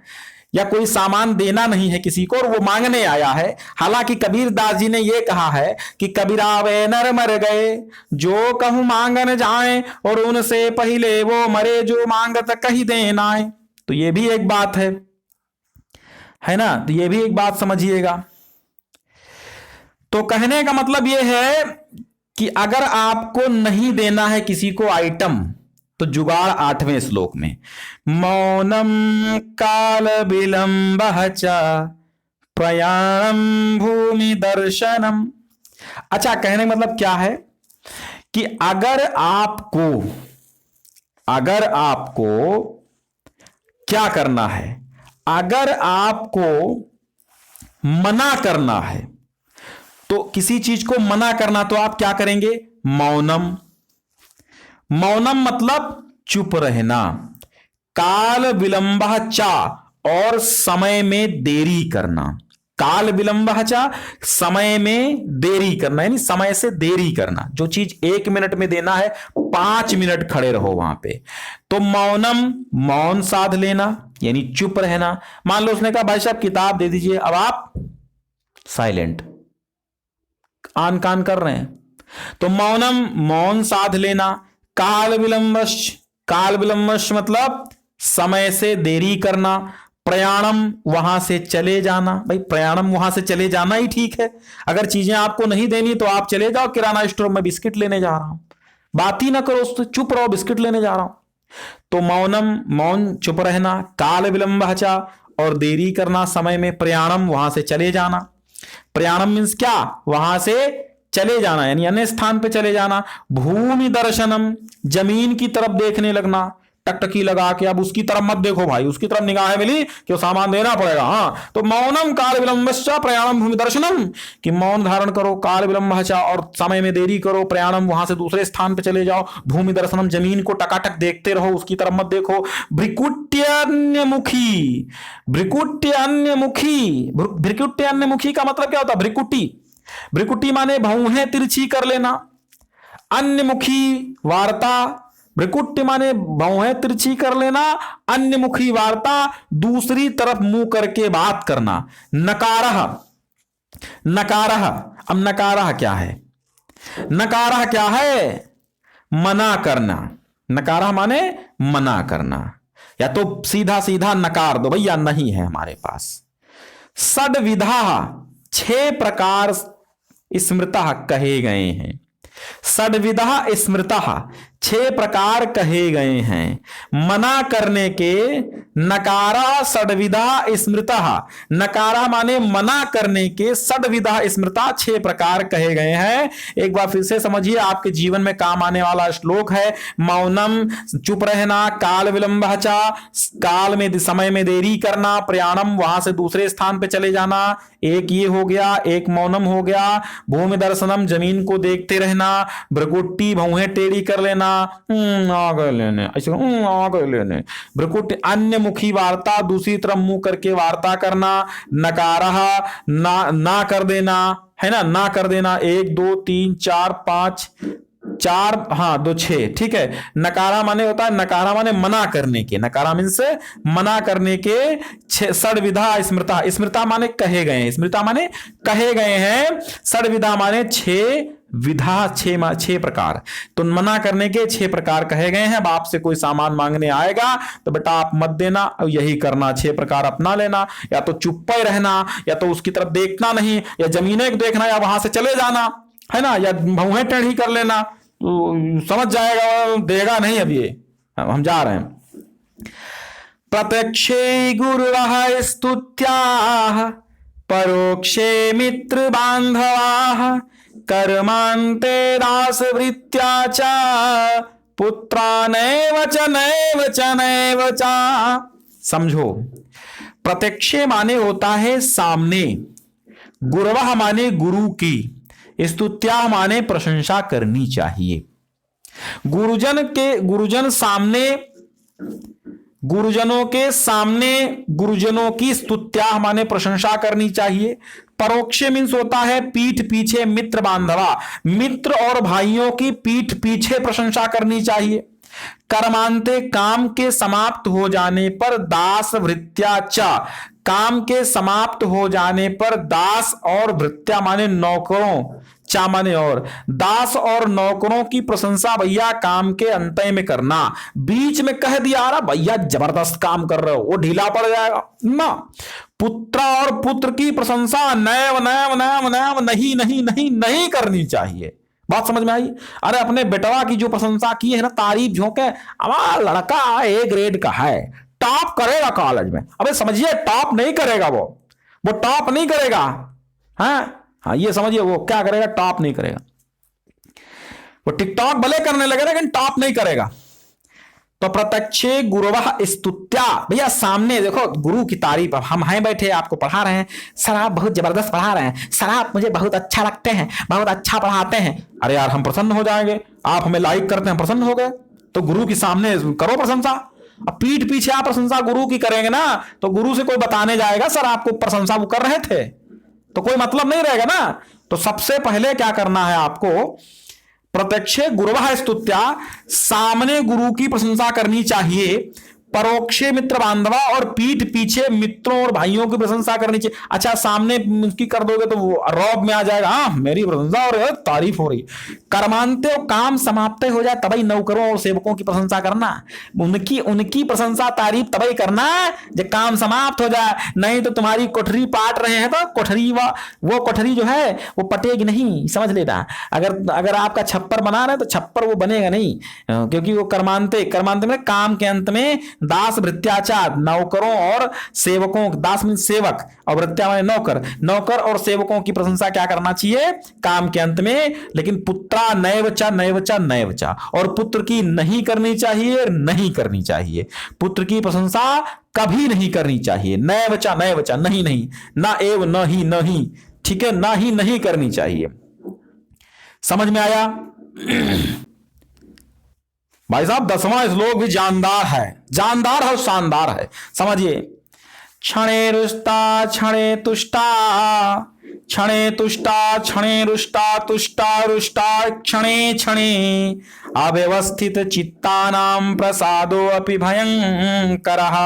या कोई सामान देना नहीं है किसी को, और वो मांगने आया है। हालांकि कबीर दास जी ने ये कहा है कि कबीरा वे नर मर गए जो कहूं मांगन जाए, और उनसे पहले वो मरे जो मांगत कही देना है। तो ये भी एक बात है ना? तो ये भी एक बात समझिएगा। तो कहने का मतलब ये है कि अगर आपको नहीं देना है किसी को आइटम, तो जुगाड़ 8वें श्लोक में मौनम काल विलंबः च प्रयाणम भूमि दर्शनम। अच्छा, कहने का मतलब क्या है कि अगर आपको क्या करना है, अगर आपको मना करना है, तो किसी चीज को मना करना, तो आप क्या करेंगे? मौनम। मौनम मतलब चुप रहना। काल विलंबः चा, और समय में देरी करना। काल विलंबः चा, समय में देरी करना, यानी समय से देरी करना। जो चीज 1 मिनट में देना है 5 मिनट खड़े रहो वहां पे। तो मौनम, मौन साध लेना यानी चुप रहना। मान लो उसने कहा भाई साहब किताब दे दीजिए, अब आप साइलेंट, आन कान कर रहे हैं, तो मौनम, मौन साध लेना। काल विलंबश मतलब समय से देरी करना। प्रयाणम, वहां से चले जाना। भाई प्रयाणम, वहां से चले जाना ही ठीक है। अगर चीजें आपको नहीं देनी तो आप चले जाओ किराना स्टोर में, बिस्किट लेने जा रहा हूं, बात ही ना करो उससे, चुप रहो, बिस्किट लेने जा रहा हूं। तो मौनम, मौन चुप रहना। काल विलंबः च, और देरी करना समय में। प्रयाणम, वहां से चले जाना। प्रयाणम मीन्स क्या? वहां से चले जाना, यानी अन्य स्थान पे चले जाना। भूमि दर्शनम, जमीन की तरफ देखने लगना, टकटकी लगा के। अब उसकी तरफ मत देखो भाई, उसकी तरफ निगाहें मिली कि वो सामान देना पड़ेगा। हाँ, तो मौनम काल विलंबश्च प्रयाणम भूमि दर्शनम, कि मौन धारण करो, काल विलंबः च, और समय में देरी करो। प्रयाणम, वहां से दूसरे स्थान पे चले जाओ। भूमि दर्शनम, जमीन को टकाटक देखते रहो, उसकी तरफ मत देखो। भ्रिकुट्यन्यमुखी, भ्रिकुट्यन्यमुखी का मतलब क्या होता है? भ्रिकुटी माने भौहें तिरछी कर लेना। अन्यमुखी वार्ता, भ्रिकुट्य माने भौहें तिरछी कर लेना। अन्यमुखी वार्ता, दूसरी तरफ मुंह करके बात करना। नकारह, अब नकारह क्या है? नकारह क्या है? मना करना। नकारह माने मना करना, या तो सीधा सीधा नकार दो, भैया नहीं है हमारे पास। षड्विधा, 6 प्रकार स्मृतः कहे गए हैं। षड्विधा स्मृतः, 6 प्रकार कहे गए हैं मना करने के। नकारा षड्विधा स्मृतः, नकारा माने मना करने के, षड्विधा स्मृता 6 प्रकार कहे गए हैं। एक बार फिर से समझिए, आपके जीवन में काम आने वाला श्लोक है। मौनम, चुप रहना। काल विलंबः च, काल में समय में देरी करना। प्रयाणम, वहां से दूसरे स्थान पे चले जाना। एक ये हो गया, एक मौनम हो गया। भूमि दर्शनम, जमीन को देखते रहना। भ्रिकुटी, भौहें टेढ़ी कर लेना। आ गए लेने, ऐसे आ गए लेने। भ्रुकुट अन्य मुखी वार्ता, दूसरी तरफ मुंह करके वार्ता करना। नकारहा, ना कर देना, है ना, ना कर देना। 1 2 3 4 5, 4 हाँ 2 6, ठीक है। नकारा माने होता है, नकारा माने मना करने के, नकारा मीन्स मना करने के। षड्विधा स्मृता, स्मृता माने कहे गए, स्मृता माने कहे गए हैं। षड्विधा माने 6 विधा, 6 प्रकार। तो मना करने के 6 प्रकार कहे गए हैं। अब आपसे कोई सामान मांगने आएगा तो बेटा आप मत देना, यही करना, 6 प्रकार अपना लेना। या तो चुप ही रहना, या तो उसकी तरफ देखना नहीं, या जमीनें देखना, या वहां से चले जाना, है ना, या भौहें टेढ़ी कर लेना। तो समझ जाएगा, देगा नहीं। अब ये हम जा रहे हैं। प्रत्यक्षे गुरुवः स्तुत्याः, परोक्षे मित्र बांधवाः, कर्मान्ते दासवृत्त्या च, पुत्रा नैव च नैव च नैव च। समझो, प्रत्यक्षे माने होता है सामने, गुरवः माने गुरु की, स्तुत्या माने प्रशंसा करनी चाहिए। गुरुजन सामने, गुरुजनों के सामने गुरुजनों की स्तुत्या माने प्रशंसा करनी चाहिए। परोक्ष मीन्स होता है पीठ पीछे, मित्र बांधवा, मित्र और भाइयों की पीठ पीछे प्रशंसा करनी चाहिए। कर्मांते काम के समाप्त हो जाने पर, दास भृत्या च, काम के समाप्त हो जाने पर, दास और भृत्या माने नौकरों, चा माने और, दास और नौकरों की प्रशंसा भैया काम के अंत में करना। बीच में कह दिया रहा भैया जबरदस्त काम कर रहे हो, वो ढीला पड़ जाएगा ना। पुत्र और पुत्र की प्रशंसा नैव नैव नैव नैव नहीं नहीं नहीं नहीं करनी चाहिए। बात समझ में आई? अरे अपने बेटवा की जो प्रशंसा की है ना, तारीफ झोंके, हमारा लड़का A ग्रेड का है, टॉप करेगा कॉलेज में। अबे समझिए, टॉप नहीं करेगा, वो टॉप नहीं करेगा। हाँ ये समझिए, वो क्या करेगा, टॉप नहीं करेगा। वो टिकटॉक भले करने लगेगा लेकिन टॉप नहीं करेगा। तो प्रत्यक्षे गुरुवः स्तुत्या, भैया सामने देखो गुरु की तारीफ। अब हम हैं बैठे, आपको पढ़ा रहे हैं, सर आप बहुत जबरदस्त पढ़ा रहे हैं, सर आप मुझे बहुत अच्छा लगते हैं, बहुत अच्छा पढ़ाते हैं। अरे यार हम प्रसन्न हो जाएंगे, आप हमें लाइक करते हैं, प्रसन्न हो गए। तो गुरु की सामने करो प्रशंसा। अब पीठ पीछे आप प्रशंसा गुरु की करेंगे ना, तो गुरु से कोई बताने जाएगा सर आपको प्रशंसा वो कर रहे थे, तो कोई मतलब नहीं रहेगा ना। तो सबसे पहले क्या करना है आपको, प्रत्यक्षे गुरुवः स्तुत्या, सामने गुरु की प्रशंसा करनी चाहिए। परोक्षे मित्र बांधवा, और पीठ पीछे मित्रों और भाइयों की प्रशंसा करनी चाहिए। अच्छा सामने उसकी कर दोगे तो वो रौब में आ जाएगा, हाँ मेरी प्रशंसा और तारीफ हो रही। कर्मांते, काम समाप्त हो जाए तभी नौकरों और सेवकों की प्रशंसा करना, उनकी प्रशंसा तारीफ तभी करना जब काम समाप्त हो जाए। नहीं तो तुम्हारी कोठरी पाट रहे हैं तो कोठरी वो कोठरी जो है वो पटेगी नहीं, समझ लेना। अगर आपका छप्पर बना रहे तो छप्पर वो बनेगा नहीं, क्योंकि वो कर्मांते में काम के अंत में दास भृत्याचार, नौकरों और सेवकों, दास मीन सेवक और भृत्या माने नौकर और सेवकों की प्रशंसा क्या करना चाहिए काम के अंत में। लेकिन पुत्रा नैवचा नैवचा नैवचा, और पुत्र की नहीं करनी चाहिए, नहीं करनी चाहिए। पुत्र की प्रशंसा कभी नहीं करनी चाहिए। नैवचा नैवचा, नहीं नहीं, ना एव न ही नहीं, ठीक है, ना ही नहीं करनी चाहिए। समझ में आया? भाई साहब 10वां श्लोक भी जानदार है, जानदार है, शानदार है। समझिए, क्षणे रुष्टा क्षणे तुष्टा, क्षणे तुष्टा क्षणे रुष्टा, तुष्टा रुष्टा क्षणे क्षणे, अव्यवस्थित चित्तानां प्रसादो अपि भयंकरः।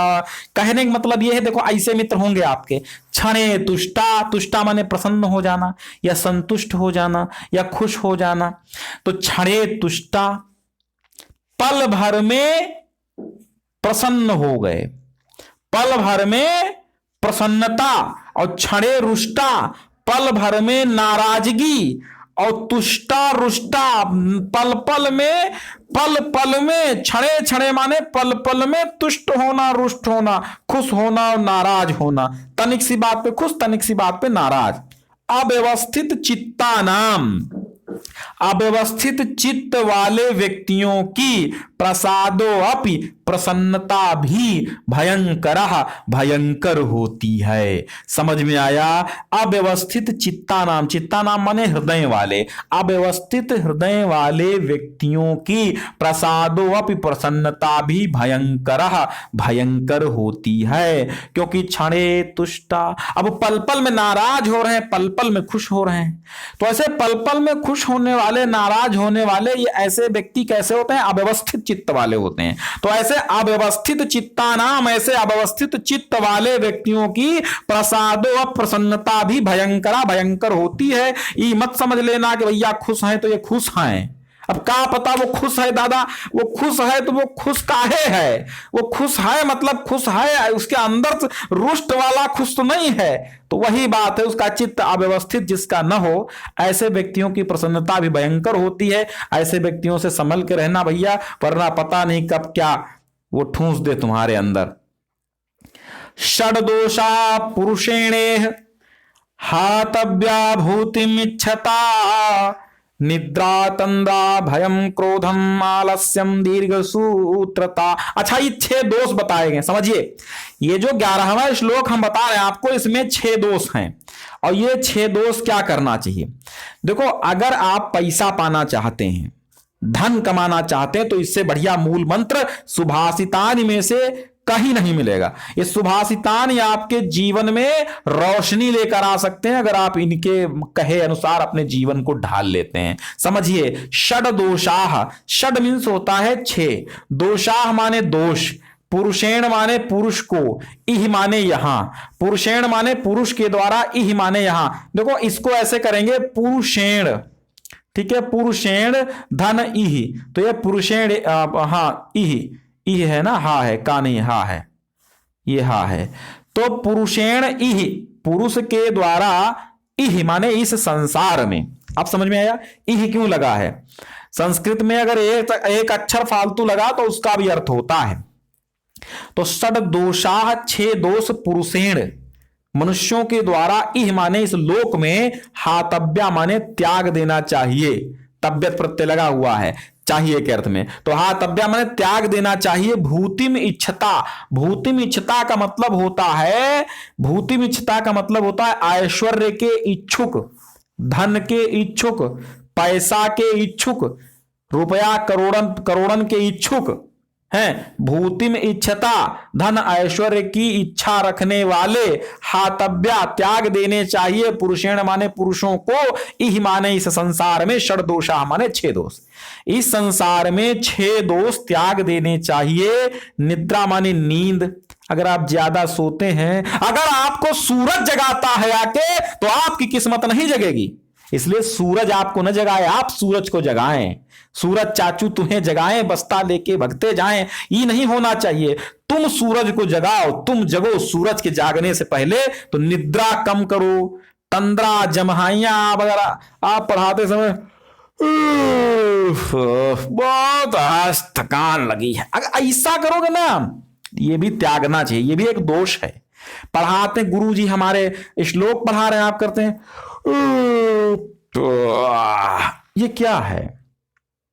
कहने का मतलब यह है, देखो ऐसे मित्र होंगे आपके। क्षणे तुष्टा, तुष्टा माने प्रसन्न हो जाना या संतुष्ट हो जाना या खुश हो जाना। तो क्षणे तुष्टा, पल भर में प्रसन्न हो गए, पल भर में प्रसन्नता। और क्षणे रुष्टा, पल भर में नाराजगी। और तुष्टा रुष्टा, पल पल में, क्षणे क्षणे माने पल पल में तुष्ट होना, रुष्ट होना, खुश होना और नाराज होना। तनिक सी बात पे खुश, तनिक सी बात पे नाराज। अव्यवस्थित चित्तानाम, अव्यवस्थित चित्त वाले व्यक्तियों की प्रसादो अपि प्रसन्नता भी भयंकरः भयंकर होती है। समझ में आया? अव्यवस्थित चित्ता नाम माने हृदय वाले, अव्यवस्थित हृदय वाले व्यक्तियों की प्रसादो अपि प्रसन्नता भी भयंकरः भयंकर होती है। क्योंकि क्षणे तुष्टा, अब पल पल में नाराज हो रहे हैं, पल पल में खुश हो रहे हैं। तो ऐसे पल पल में खुश होने वाले, नाराज होने वाले, ये ऐसे व्यक्ति कैसे होते हैं? अव्यवस्थित चित्त वाले होते हैं। तो ऐसे अव्यवस्थित चित्ता नाम, ऐसे अव्यवस्थित चित्त वाले व्यक्तियों की प्रसादो प्रसन्नता भी भयंकरा भयंकर होती है। ये मत समझ लेना कि भैया खुश हैं तो ये खुश हैं। अब क्या पता वो खुश है दादा, वो खुश है तो वो खुश काहे है? वो खुश है मतलब खुश है, उसके अंदर रुष्ट वाला खुश तो नहीं है। तो वही बात है, उसका चित्त अव्यवस्थित जिसका न हो, ऐसे व्यक्तियों की प्रसन्नता भी भयंकर होती है। ऐसे व्यक्तियों से संभल के रहना भैया, वरना पता नहीं कब क्या वो ठूंस दे तुम्हारे अंदर। षड्दोषा पुरुषेणेह हातव्या भूतिमिच्छता निद्रा तंद्रा भयम क्रोधम आलस्यम दीर्घ सूत्रता। अच्छा, ये 6 दोष बताए गए, समझिए। ये जो 11वां श्लोक हम बता रहे हैं आपको, इसमें 6 दोष हैं। और ये 6 दोष क्या करना चाहिए? देखो, अगर आप पैसा पाना चाहते हैं, धन कमाना चाहते हैं, तो इससे बढ़िया मूल मंत्र सुभाषितानि में से कहीं नहीं मिलेगा। ये सुभाषितानि आपके जीवन में रोशनी लेकर आ सकते हैं, अगर आप इनके कहे अनुसार अपने जीवन को ढाल लेते हैं। समझिए, षड दोषाः, षड मीन्स होता है 6, दोषाः माने दोष, पुरुषेण माने पुरुष को, इह माने यहां, पुरुषेण माने पुरुष के द्वारा, इह माने यहां। देखो, इसको ऐसे करेंगे पुरुषेण, ठीक है, पुरुषेण धन इह, तो ये पुरुषेण, हाँ इह है ना, हा है, का नहीं, हा है, ये हा है। तो पुरुषेण इह, पुरुष के द्वारा, इह माने इस संसार में। आप समझ में आया इह क्यों लगा है? संस्कृत में अगर एक अक्षर फालतू लगा तो उसका भी अर्थ होता है। तो षड दोषाः, 6 दोष पुरुषेण मनुष्यों के द्वारा, इह माने इस लोक में, हातव्या माने त्याग देना चाहिए, तब्यत प्रत्यय लगा हुआ है, चाहिए के अर्थ में। तो हातव्या माने त्याग देना चाहिए। भूतिम इच्छता, भूतिम इच्छता का मतलब होता है, भूतिम इच्छता का मतलब होता है ऐश्वर्य के इच्छुक, धन के इच्छुक, पैसा के इच्छुक, रुपया करोड़न के इच्छुक हैं। भूतिम इच्छता, धन ऐश्वर्य की इच्छा रखने वाले, हातव्या त्याग देने चाहिए, पुरुषेण माने पुरुषों को, इह माने इस संसार में, षड दोषा माने 6 दोष, इस संसार में 6 दोष त्याग देने चाहिए। निद्रा माने नींद, अगर आप ज्यादा सोते हैं, अगर आपको सूरज जगाता है आके, तो आपकी किस्मत नहीं जगेगी। इसलिए सूरज आपको न जगाए, आप सूरज को जगाएं। सूरज चाचू तुम्हें जगाएं, बस्ता लेके भगते जाएं, ये नहीं होना चाहिए। तुम सूरज को जगाओ, तुम जगो सूरज के जागने से पहले। तो निद्रा कम करो, तंद्रा जमहाइयां वगैरह आप पढ़ाते समय बहुत थकान लगी है, अगर ऐसा करोगे ना, ये भी त्यागना चाहिए, ये भी एक दोष है। पढ़ाते गुरु जी हमारे श्लोक पढ़ा रहे हैं, आप करते हैं ये क्या है,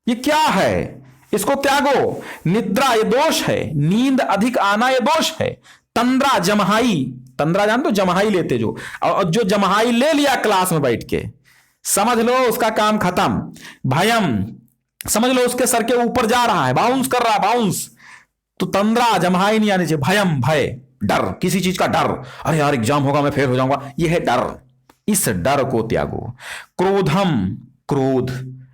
ये क्या है, इसको त्यागो। निद्रा ये दोष है, नींद अधिक आना ये दोष है। तंद्रा जमहाई, तंद्रा जानते हो, जमहाई लेते जो, और जो जमहाई ले लिया क्लास में बैठ के, समझ लो उसका काम खत्म। भयम, समझ लो उसके सर के ऊपर जा रहा है, बाउंस कर रहा है, बाउंस। तो तंद्रा जमहाई नहीं आनी चाहिए। भयम, भय, डर, किसी चीज का डर, अरे यार एग्जाम होगा मैं फेल हो जाऊंगा, यह है डर, इस डर को त्यागो। क्रोधम, क्रोध,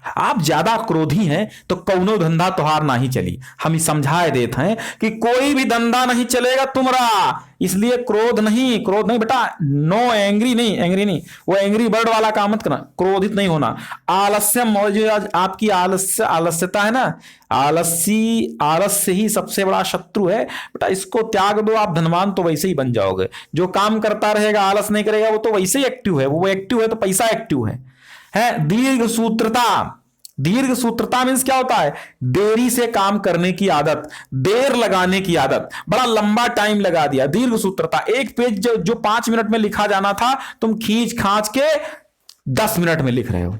आप ज्यादा क्रोधी हैं तो कौनो धंधा तोहार नहीं चली। हम समझाए देते हैं कि कोई भी धंधा नहीं चलेगा तुम्हारा, इसलिए क्रोध नहीं, क्रोध नहीं बेटा, नो एंग्री नहीं, एंग्री नहीं, वो एंग्री बर्ड वाला काम मत करना, क्रोधित नहीं होना। आलस्यम, और जो आपकी आलस्यता है ना, आलस्य ही सबसे बड़ा शत्रु है बेटा, इसको त्याग दो, आप धनवान तो वैसे ही बन जाओगे। जो काम करता रहेगा, आलस नहीं करेगा, वो तो वैसे ही एक्टिव है, वो एक्टिव है तो पैसा एक्टिव है। दीर्घ सूत्रता, दीर्घ सूत्रता मीन्स क्या होता है? देरी से काम करने की आदत, देर लगाने की आदत, बड़ा लंबा टाइम लगा दिया। दीर्घ सूत्रता, एक पेज जो 5 मिनट में लिखा जाना था, तुम खींच खांच के 10 मिनट में लिख रहे हो,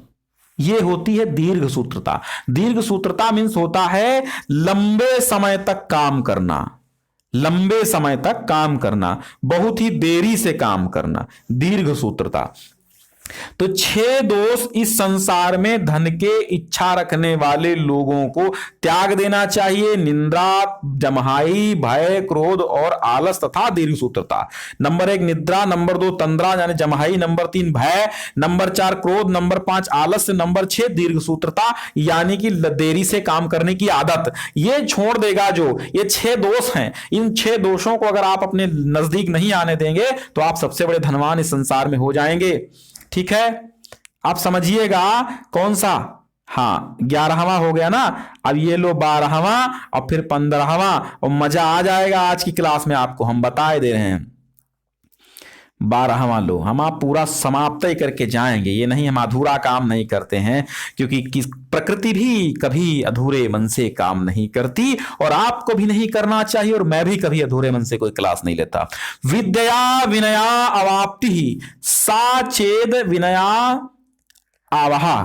ये होती है दीर्घ सूत्रता। दीर्घ सूत्रता मीन्स होता है लंबे समय तक काम करना, लंबे समय तक काम करना, बहुत ही देरी से काम करना, दीर्घ सूत्रता। तो 6 दोष इस संसार में धन के इच्छा रखने वाले लोगों को त्याग देना चाहिए। निद्रा, जमहाई, भय, क्रोध और आलस तथा दीर्घ सूत्रता। नंबर 1 निद्रा, नंबर 2 तंद्रा यानी जमहाई, नंबर 3 भय, नंबर 4 क्रोध, नंबर 5 आलस, नंबर 6 दीर्घ सूत्रता यानी कि देरी से काम करने की आदत। ये छोड़ देगा जो ये 6 दोष हैं, इन 6 दोषों को अगर आप अपने नजदीक नहीं आने देंगे तो आप सबसे बड़े धनवान इस संसार में हो जाएंगे। ठीक है, आप समझिएगा कौन सा। हाँ, 11वां हो गया ना, अब ये लो 12वां और फिर 15वां, और मजा आ जाएगा आज की क्लास में, आपको हम बताए दे रहे हैं। 12वां लो, हम आप पूरा समाप्त ही करके जाएंगे, ये नहीं हम अधूरा काम नहीं करते हैं, क्योंकि प्रकृति भी कभी अधूरे मन से काम नहीं करती, और आपको भी नहीं करना चाहिए, और मैं भी कभी अधूरे मन से कोई क्लास नहीं लेता। विद्या विनया अवाप्ति सा चेद विनया आवहा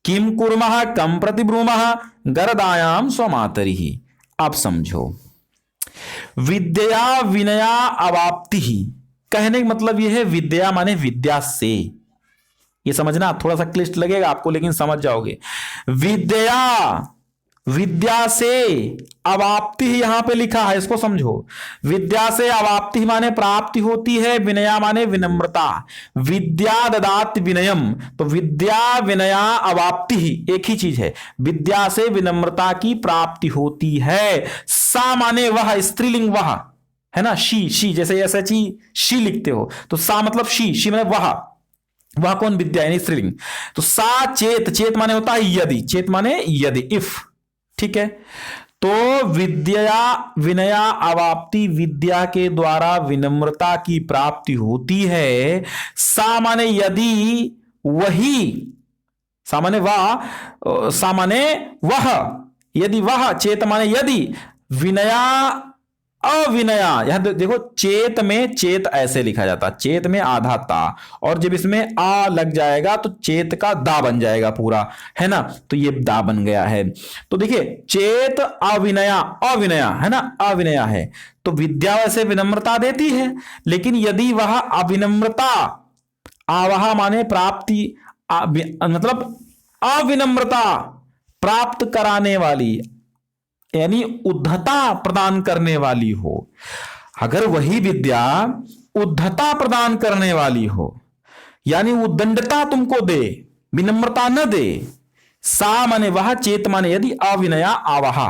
किम कुर्मः कम प्रतिब्रूमः गरदायाम स्वमातरिः। अब समझो, विद्या विनया अवाप्ति कहने का मतलब यह है, विद्या माने विद्या से, ये समझना थोड़ा सा क्लिष्ट लगेगा आपको लेकिन समझ जाओगे। विद्या, विद्या से अवाप्ति यहां पे लिखा है, इसको समझो। विद्या से अवाप्ति माने प्राप्ति होती है, विनया माने विनम्रता। विद्या ददाति विनयम, तो विद्या विनया अवाप्ति एक ही चीज है। विद्या से विनम्रता की प्राप्ति होती है। सा माने वह, स्त्रीलिंग वह है ना, शी जैसे ऐसा शी लिखते हो तो सा मतलब शी माने वह कौन, विद्या यानी स्त्रीलिंग। तो सा चेत, चेत माने होता है यदि, चेत माने यदि, इफ। ठीक है, तो विद्या विनया अवाप्ति, विद्या के द्वारा विनम्रता की प्राप्ति होती है। सा माने यदि, वही, सा माने वह, सा माने वह, यदि वह, चेत माने यदि, विनया अविनया। यहां देखो, चेत में चेत ऐसे लिखा जाता, चेत में आधा ता, और जब इसमें आ लग जाएगा तो चेत का दा बन जाएगा पूरा, है ना, तो ये दा बन गया है। तो देखिए, चेत अविनया, अविनया है ना, अविनया है, तो विद्या वैसे विनम्रता देती है, लेकिन यदि वह अविनम्रता, आवहा माने प्राप्ति, मतलब अविनम्रता प्राप्त कराने वाली यानी उद्धता प्रदान करने वाली हो, अगर वही विद्या उद्धता प्रदान करने वाली हो, यानी उद्दंडता तुमको दे, विनम्रता न दे। सा माने वह, चेत माने यदि, अविनया आवहा,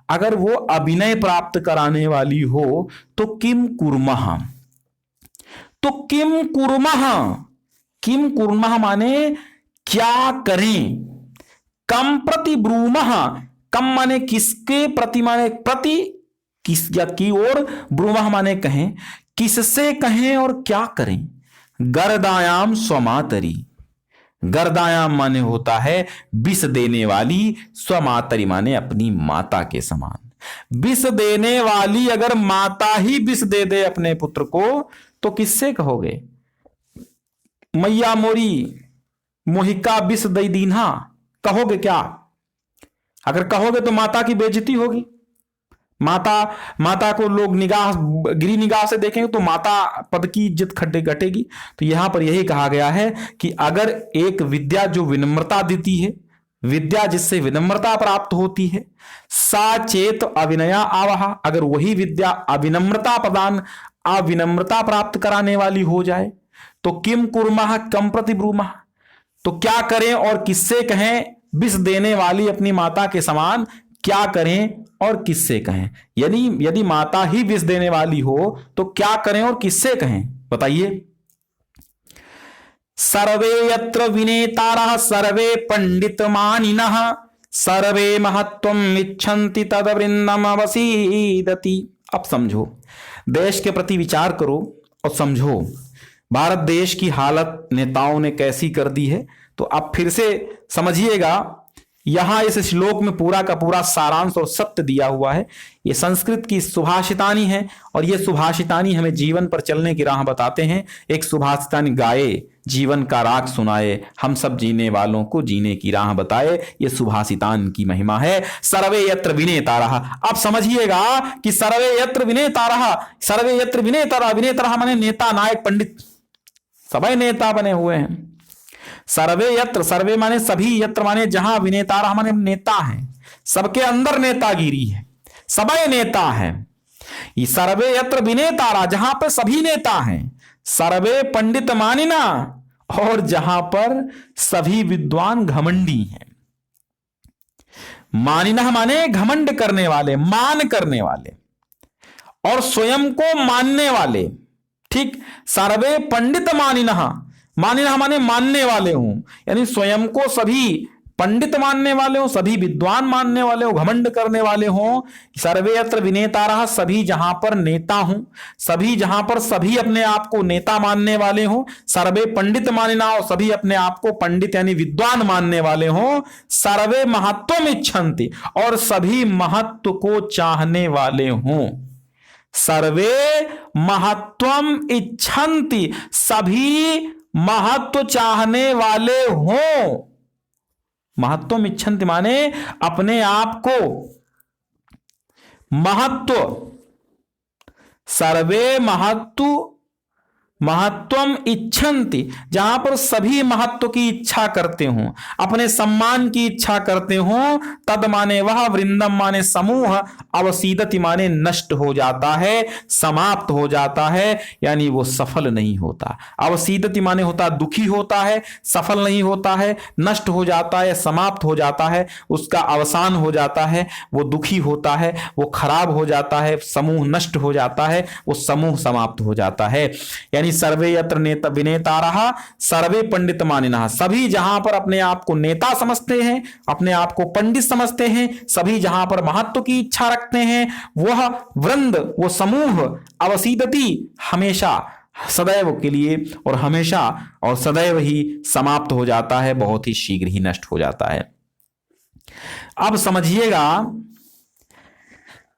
अगर वो अभिनय प्राप्त कराने वाली हो तो किम कुर्मः, तो किम कुर्मः, किम कुर्मः माने क्या करें। कम प्रति ब्रूमः, कम माने किसके प्रति, माने प्रति किस या की ओर, ब्रूमः माने कहें, किससे कहें और क्या करें। गर्दायाम स्वमातरी, गर्दायाम माने होता है विष देने वाली, स्वमातरी माने अपनी माता के समान। विष देने वाली अगर माता ही विष दे दे अपने पुत्र को तो किससे कहोगे, मैया मोरी मोहिका विष दई दीन्हा, कहोगे क्या? अगर कहोगे तो माता की बेइज्जती होगी। माता को लोग गिरी निगाह से देखेंगे तो माता पद की इज्जत खड्डे घटेगी। तो यहां पर यही कहा गया है कि अगर एक विद्या जो विनम्रता देती है, विद्या जिससे विनम्रता प्राप्त होती है, सा चेत अविनया आवहा, अगर वही विद्या अविनम्रता प्राप्त कराने वाली हो जाए तो किम कुर्मः कम प्रतिब्रूमः, तो क्या करें और किससे कहें। विष देने वाली अपनी माता के समान, क्या करें और किससे कहें। यदि माता ही विष देने वाली हो तो क्या करें और किससे कहें, बताइए। सर्वे यत्र विनेतारः सर्वे पंडितमानिनः सर्वे महत्वम इच्छन्ति तद वृंदम अवसीदति। अब समझो, देश के प्रति विचार करो और समझो भारत देश की हालत नेताओं ने कैसी कर दी है। तो आप फिर से समझिएगा, यहां इस श्लोक में पूरा का पूरा सारांश और सत्य दिया हुआ है। ये संस्कृत की सुभाषितानी है और ये सुभाषितानी हमें जीवन पर चलने की राह बताते हैं। एक सुभाषितानी गाए, जीवन का राग सुनाए, हम सब जीने वालों को जीने की राह बताए। ये सुभाषितान की महिमा है। सर्वे यत्र विनेतारः, अब समझिएगा कि सर्वे यत्र विनेतारः, सर्वे यत्र विनेतारः, विनेतारः माने नेता, नायक, पंडित, सभी नेता बने हुए हैं। सर्वे यत्र, सर्वे माने सभी, यत्र माने जहां, विनेतारः माने नेता हैं, सबके अंदर नेतागिरी है, सभी नेता हैं। ये सर्वे यत्र विनेतारः, जहां पर सभी नेता हैं, सर्वे पंडित मानिना, और जहां पर सभी विद्वान घमंडी हैं। मानिना माने घमंड करने वाले, मान करने वाले और स्वयं को मानने वाले। ठीक, सर्वे पंडित मानिना, मानिना माने मानने वाले हों, यानी स्वयं को सभी पंडित मानने वाले हो, सभी विद्वान मानने वाले हो, घमंड करने वाले हो। सर्वे यत्र विनेतारः, सभी जहां पर नेता हूं, सभी जहां पर सभी अपने आप को नेता मानने वाले हो। सर्वे पंडित मानिना, हो सभी अपने आप को पंडित यानी विद्वान मानने वाले हो। सर्वे महत्वम इच्छन्ति, और सभी महत्व को चाहने वाले हों। सर्वे महत्वम इच्छन्ति, सभी महत्व चाहने वाले हों। महत्वम इच्छन्ति माने अपने आप को महत्व, सर्वे महत्वम इच्छन्ति, जहां पर सभी महत्व की इच्छा करते हों, अपने सम्मान की इच्छा करते हों। तद माने वह, वृंदम माने समूह, अवसीदति माने नष्ट हो जाता है, समाप्त हो जाता है, यानी वो सफल नहीं होता। अवसीदति माने होता दुखी होता है, सफल नहीं होता है, नष्ट हो जाता है, समाप्त हो जाता है, उसका अवसान हो जाता है, वो दुखी होता है, वो खराब हो जाता है, समूह नष्ट हो जाता है, वो समूह समाप्त हो जाता है। यानी सर्वे यत्र नेता विनेतारः, सर्वे पंडित मानिनः, सभी जहां पर अपने आप को नेता समझते हैं, अपने आप को पंडित समझते हैं, सभी जहां पर महत्व की इच्छा रखते हैं, वह वृंद, वो समूह, अवसीदति हमेशा, सदैव के लिए और हमेशा और सदैव ही समाप्त हो जाता है, बहुत ही शीघ्र ही नष्ट हो जाता है। अब समझिएगा,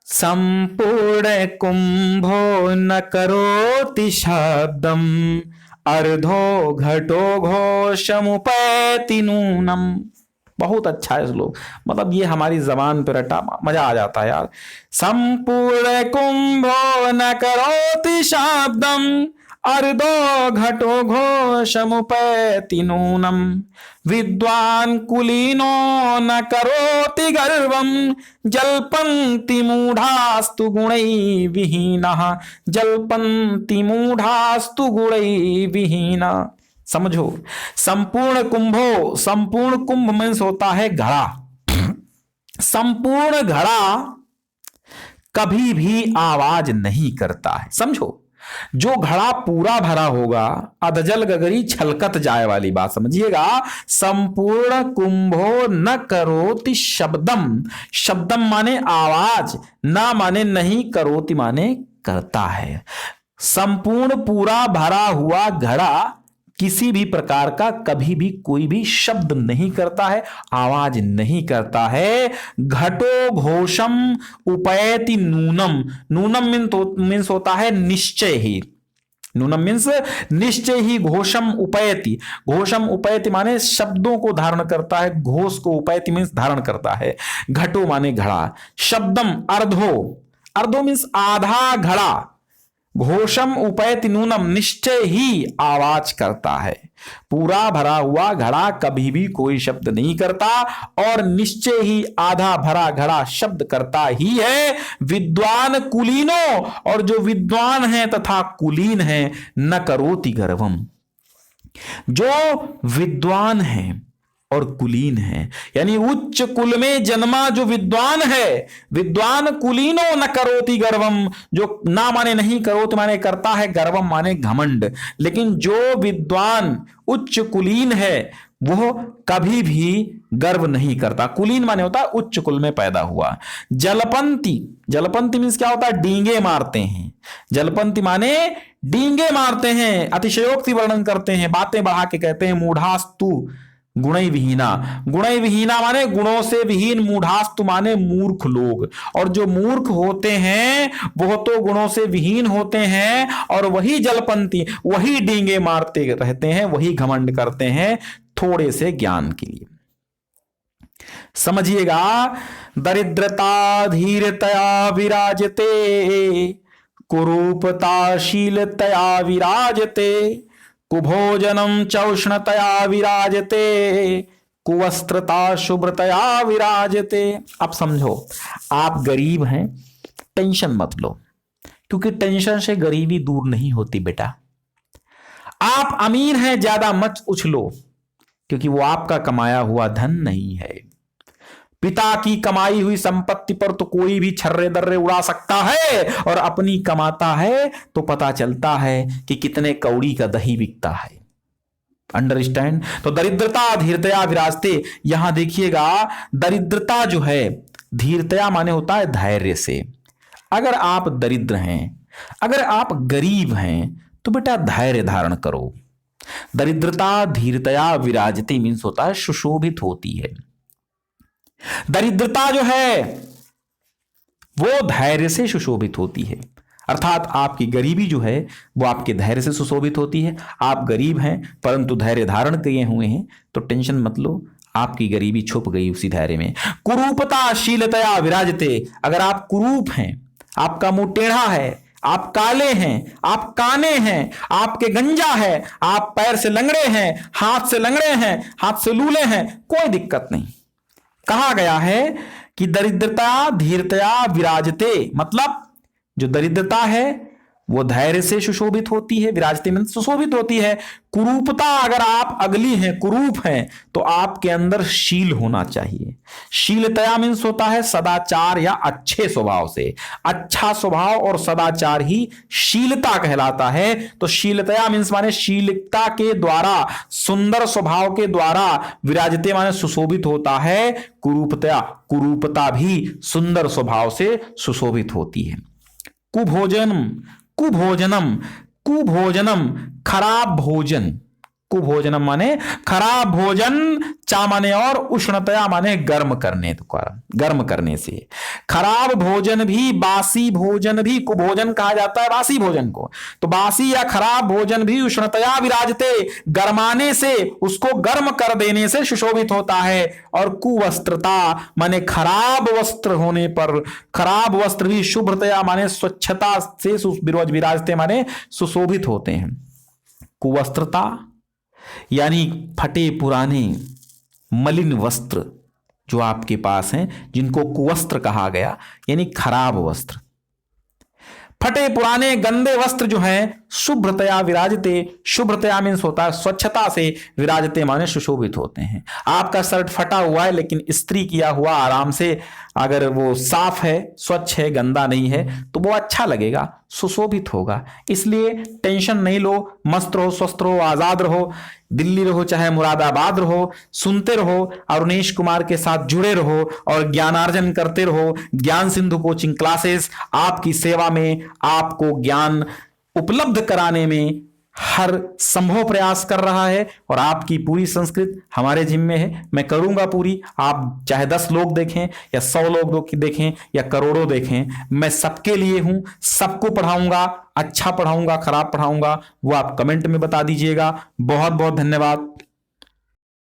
संपूर्ण कुंभो न करोति शब्दम, अर्धो घटो घोषमुपैति नूनम। बहुत अच्छा है श्लोक, मतलब ये हमारी जबान पे रटा, मजा आ जाता है यार। संपूर्ण कुंभो न करोति शब्दम, अर्धो घटो घोषमुपैति नूनम, विद्वान कुलीनो न करोति गर्वम, जल्पन्ति मूढ़ास्तु गुणै विहीनः, जल्पन्ति मूढ़ास्तु गुणै विहीना। समझो, संपूर्ण कुंभो, संपूर्ण कुंभ मीन्स होता है घड़ा। संपूर्ण घड़ा कभी भी आवाज नहीं करता है। समझो, जो घड़ा पूरा भरा होगा, अधजल गगरी छलकत जाए वाली बात समझिएगा। संपूर्ण कुंभो न करोति शब्दम, शब्दम माने आवाज, ना माने नहीं, करोति माने करता है। संपूर्ण पूरा भरा हुआ घड़ा किसी भी प्रकार का कभी भी कोई भी शब्द नहीं करता है, आवाज नहीं करता है। घटो घोषम उपैति नूनम, नूनम मीन्स होता है निश्चय ही, नूनम मीन्स निश्चय ही, घोषम उपैति, घोषम उपैति माने शब्दों को धारण करता है, घोष को उपैति मीन्स धारण करता है। घटो माने घड़ा, शब्दम अर्धो, अर्धो मीन्स आधा घड़ा, घोषम उपैति नूनम निश्चय ही आवाज करता है। पूरा भरा हुआ घड़ा कभी भी कोई शब्द नहीं करता, और निश्चय ही आधा भरा घड़ा शब्द करता ही है। विद्वान कुलीनो, और जो विद्वान है तथा कुलीन है, न करोति गर्वम, जो विद्वान है और कुलीन है, यानी उच्च कुल में जन्मा जो विद्वान है, विद्वान कुलीनो न करोति गर्वम, जो ना माने नहीं, करोति माने करता है, गर्वम माने घमंड। लेकिन जो विद्वान उच्च कुलीन है वो कभी भी गर्व नहीं करता। कुलीन माने होता है उच्च कुल में पैदा हुआ। जलपंती, जलपंती मीन्स क्या होता है, डींगे मारते हैं। जलपंती माने डींगे मारते हैं, अतिशयोक्ति वर्णन करते हैं, बातें बढ़ा के कहते हैं। मूढ़ास्तु, गुणै विहीना, गुणै विहीना माने गुणों से विहीन, मूढ़ास्तु माने मूर्ख लोग। और जो मूर्ख होते हैं वो तो गुणों से विहीन होते हैं और वही जलपंथी, वही डींगे मारते रहते हैं, वही घमंड करते हैं थोड़े से ज्ञान के लिए। समझिएगा, दरिद्रता धीरतया विराजते, कुरूपता शीलतया विराजते, कुभोजनम च उष्णतया विराजते, कुवस्त्रता शुभ्रतया विराजते। अब समझो, आप गरीब हैं, टेंशन मत लो, क्योंकि टेंशन से गरीबी दूर नहीं होती बेटा। आप अमीर हैं, ज्यादा मत उछलो, क्योंकि वो आपका कमाया हुआ धन नहीं है। पिता की कमाई हुई संपत्ति पर तो कोई भी छर्रे दर्रे उड़ा सकता है, और अपनी कमाता है तो पता चलता है कि कितने कौड़ी का दही बिकता है। अंडरस्टैंड? तो दरिद्रता धीरतया विराजते, यहां देखिएगा, दरिद्रता जो है, धीरतया माने होता है धैर्य से। अगर आप दरिद्र हैं, अगर आप गरीब हैं, तो बेटा धैर्य धारण करो। दरिद्रता धीरतया विराजते मीन्स होता है सुशोभित होती है। दरिद्रता जो है वो धैर्य से सुशोभित होती है, अर्थात आपकी गरीबी जो है वो आपके धैर्य से सुशोभित होती है। आप गरीब हैं परंतु धैर्य धारण किए हुए हैं, तो टेंशन मत लो, आपकी गरीबी छुप गई उसी धैर्य में। कुरूपता शीलतया विराजते, अगर आप कुरूप हैं, आपका मुंह टेढ़ा है, आप काले हैं, आप काने हैं, आपके गंजा है, आप पैर से लंगड़े हैं, हाथ से लंगड़े हैं, हाथ से लूले हैं, कोई दिक्कत नहीं। कहा गया है कि दरिद्रता धीरतया विराजते, मतलब जो दरिद्रता है वो धैर्य से सुशोभित होती है, विराजते में सुशोभित होती है। कुरूपता, अगर आप अगली हैं, कुरूप हैं, तो आपके अंदर शील होना चाहिए। शीलतया मीन्स होता है सदाचार या अच्छे स्वभाव से। अच्छा स्वभाव और सदाचार ही शीलता कहलाता है। तो शीलतया मीन्स माने शीलता के द्वारा, सुंदर स्वभाव के द्वारा, विराजते माने सुशोभित होता है। कुरूपतया, कुरूपता भी सुंदर स्वभाव से सुशोभित होती है। कुभोजनम, कुभोजनम, कुभोजनम खराब भोजन, कुभोजनम माने खराब भोजन, चा माने और, उष्णतया माने गर्म करने, गर्म करने से। खराब भोजन भी, बासी भोजन भी कुभोजन कहा जाता है, बासी भोजन को। तो बासी या खराब भोजन भी उष्णतया विराजते, गर्माने से, उसको गर्म कर देने से सुशोभित होता है। और कुवस्त्रता माने खराब वस्त्र होने पर, खराब वस्त्र भी शुभ्रतया माने स्वच्छता से विराजते माने सुशोभित होते हैं। कुवस्त्रता यानी फटे पुराने मलिन वस्त्र जो आपके पास हैं, जिनको कुवस्त्र कहा गया, यानी खराब वस्त्र। फटे पुराने गंदे वस्त्र जो हैं, शुभ्रतया विराजते, शुभ्रतया मीन्स होता है स्वच्छता से, विराजते माने सुशोभित होते हैं। आपका शर्ट फटा हुआ है लेकिन इस्त्री किया हुआ आराम से, अगर वो साफ है, स्वच्छ है, गंदा नहीं है, तो वो अच्छा लगेगा, सुशोभित होगा। इसलिए टेंशन नहीं लो, मस्त रहो, स्वस्थ रहो, आजाद रहो। दिल्ली रहो चाहे मुरादाबाद रहो, सुनते रहो, अरुणेश कुमार के साथ जुड़े रहो और ज्ञानार्जन करते रहो। ज्ञान सिंधु कोचिंग क्लासेस आपकी सेवा में, आपको ज्ञान उपलब्ध कराने में हर संभव प्रयास कर रहा है, और आपकी पूरी संस्कृत हमारे जिम्मे है। मैं करूंगा पूरी, आप चाहे 10 लोग देखें या 100 लोग देखें या करोड़ों देखें, मैं सबके लिए हूं, सबको पढ़ाऊंगा, अच्छा पढ़ाऊंगा, खराब पढ़ाऊंगा, वो आप कमेंट में बता दीजिएगा। बहुत बहुत धन्यवाद।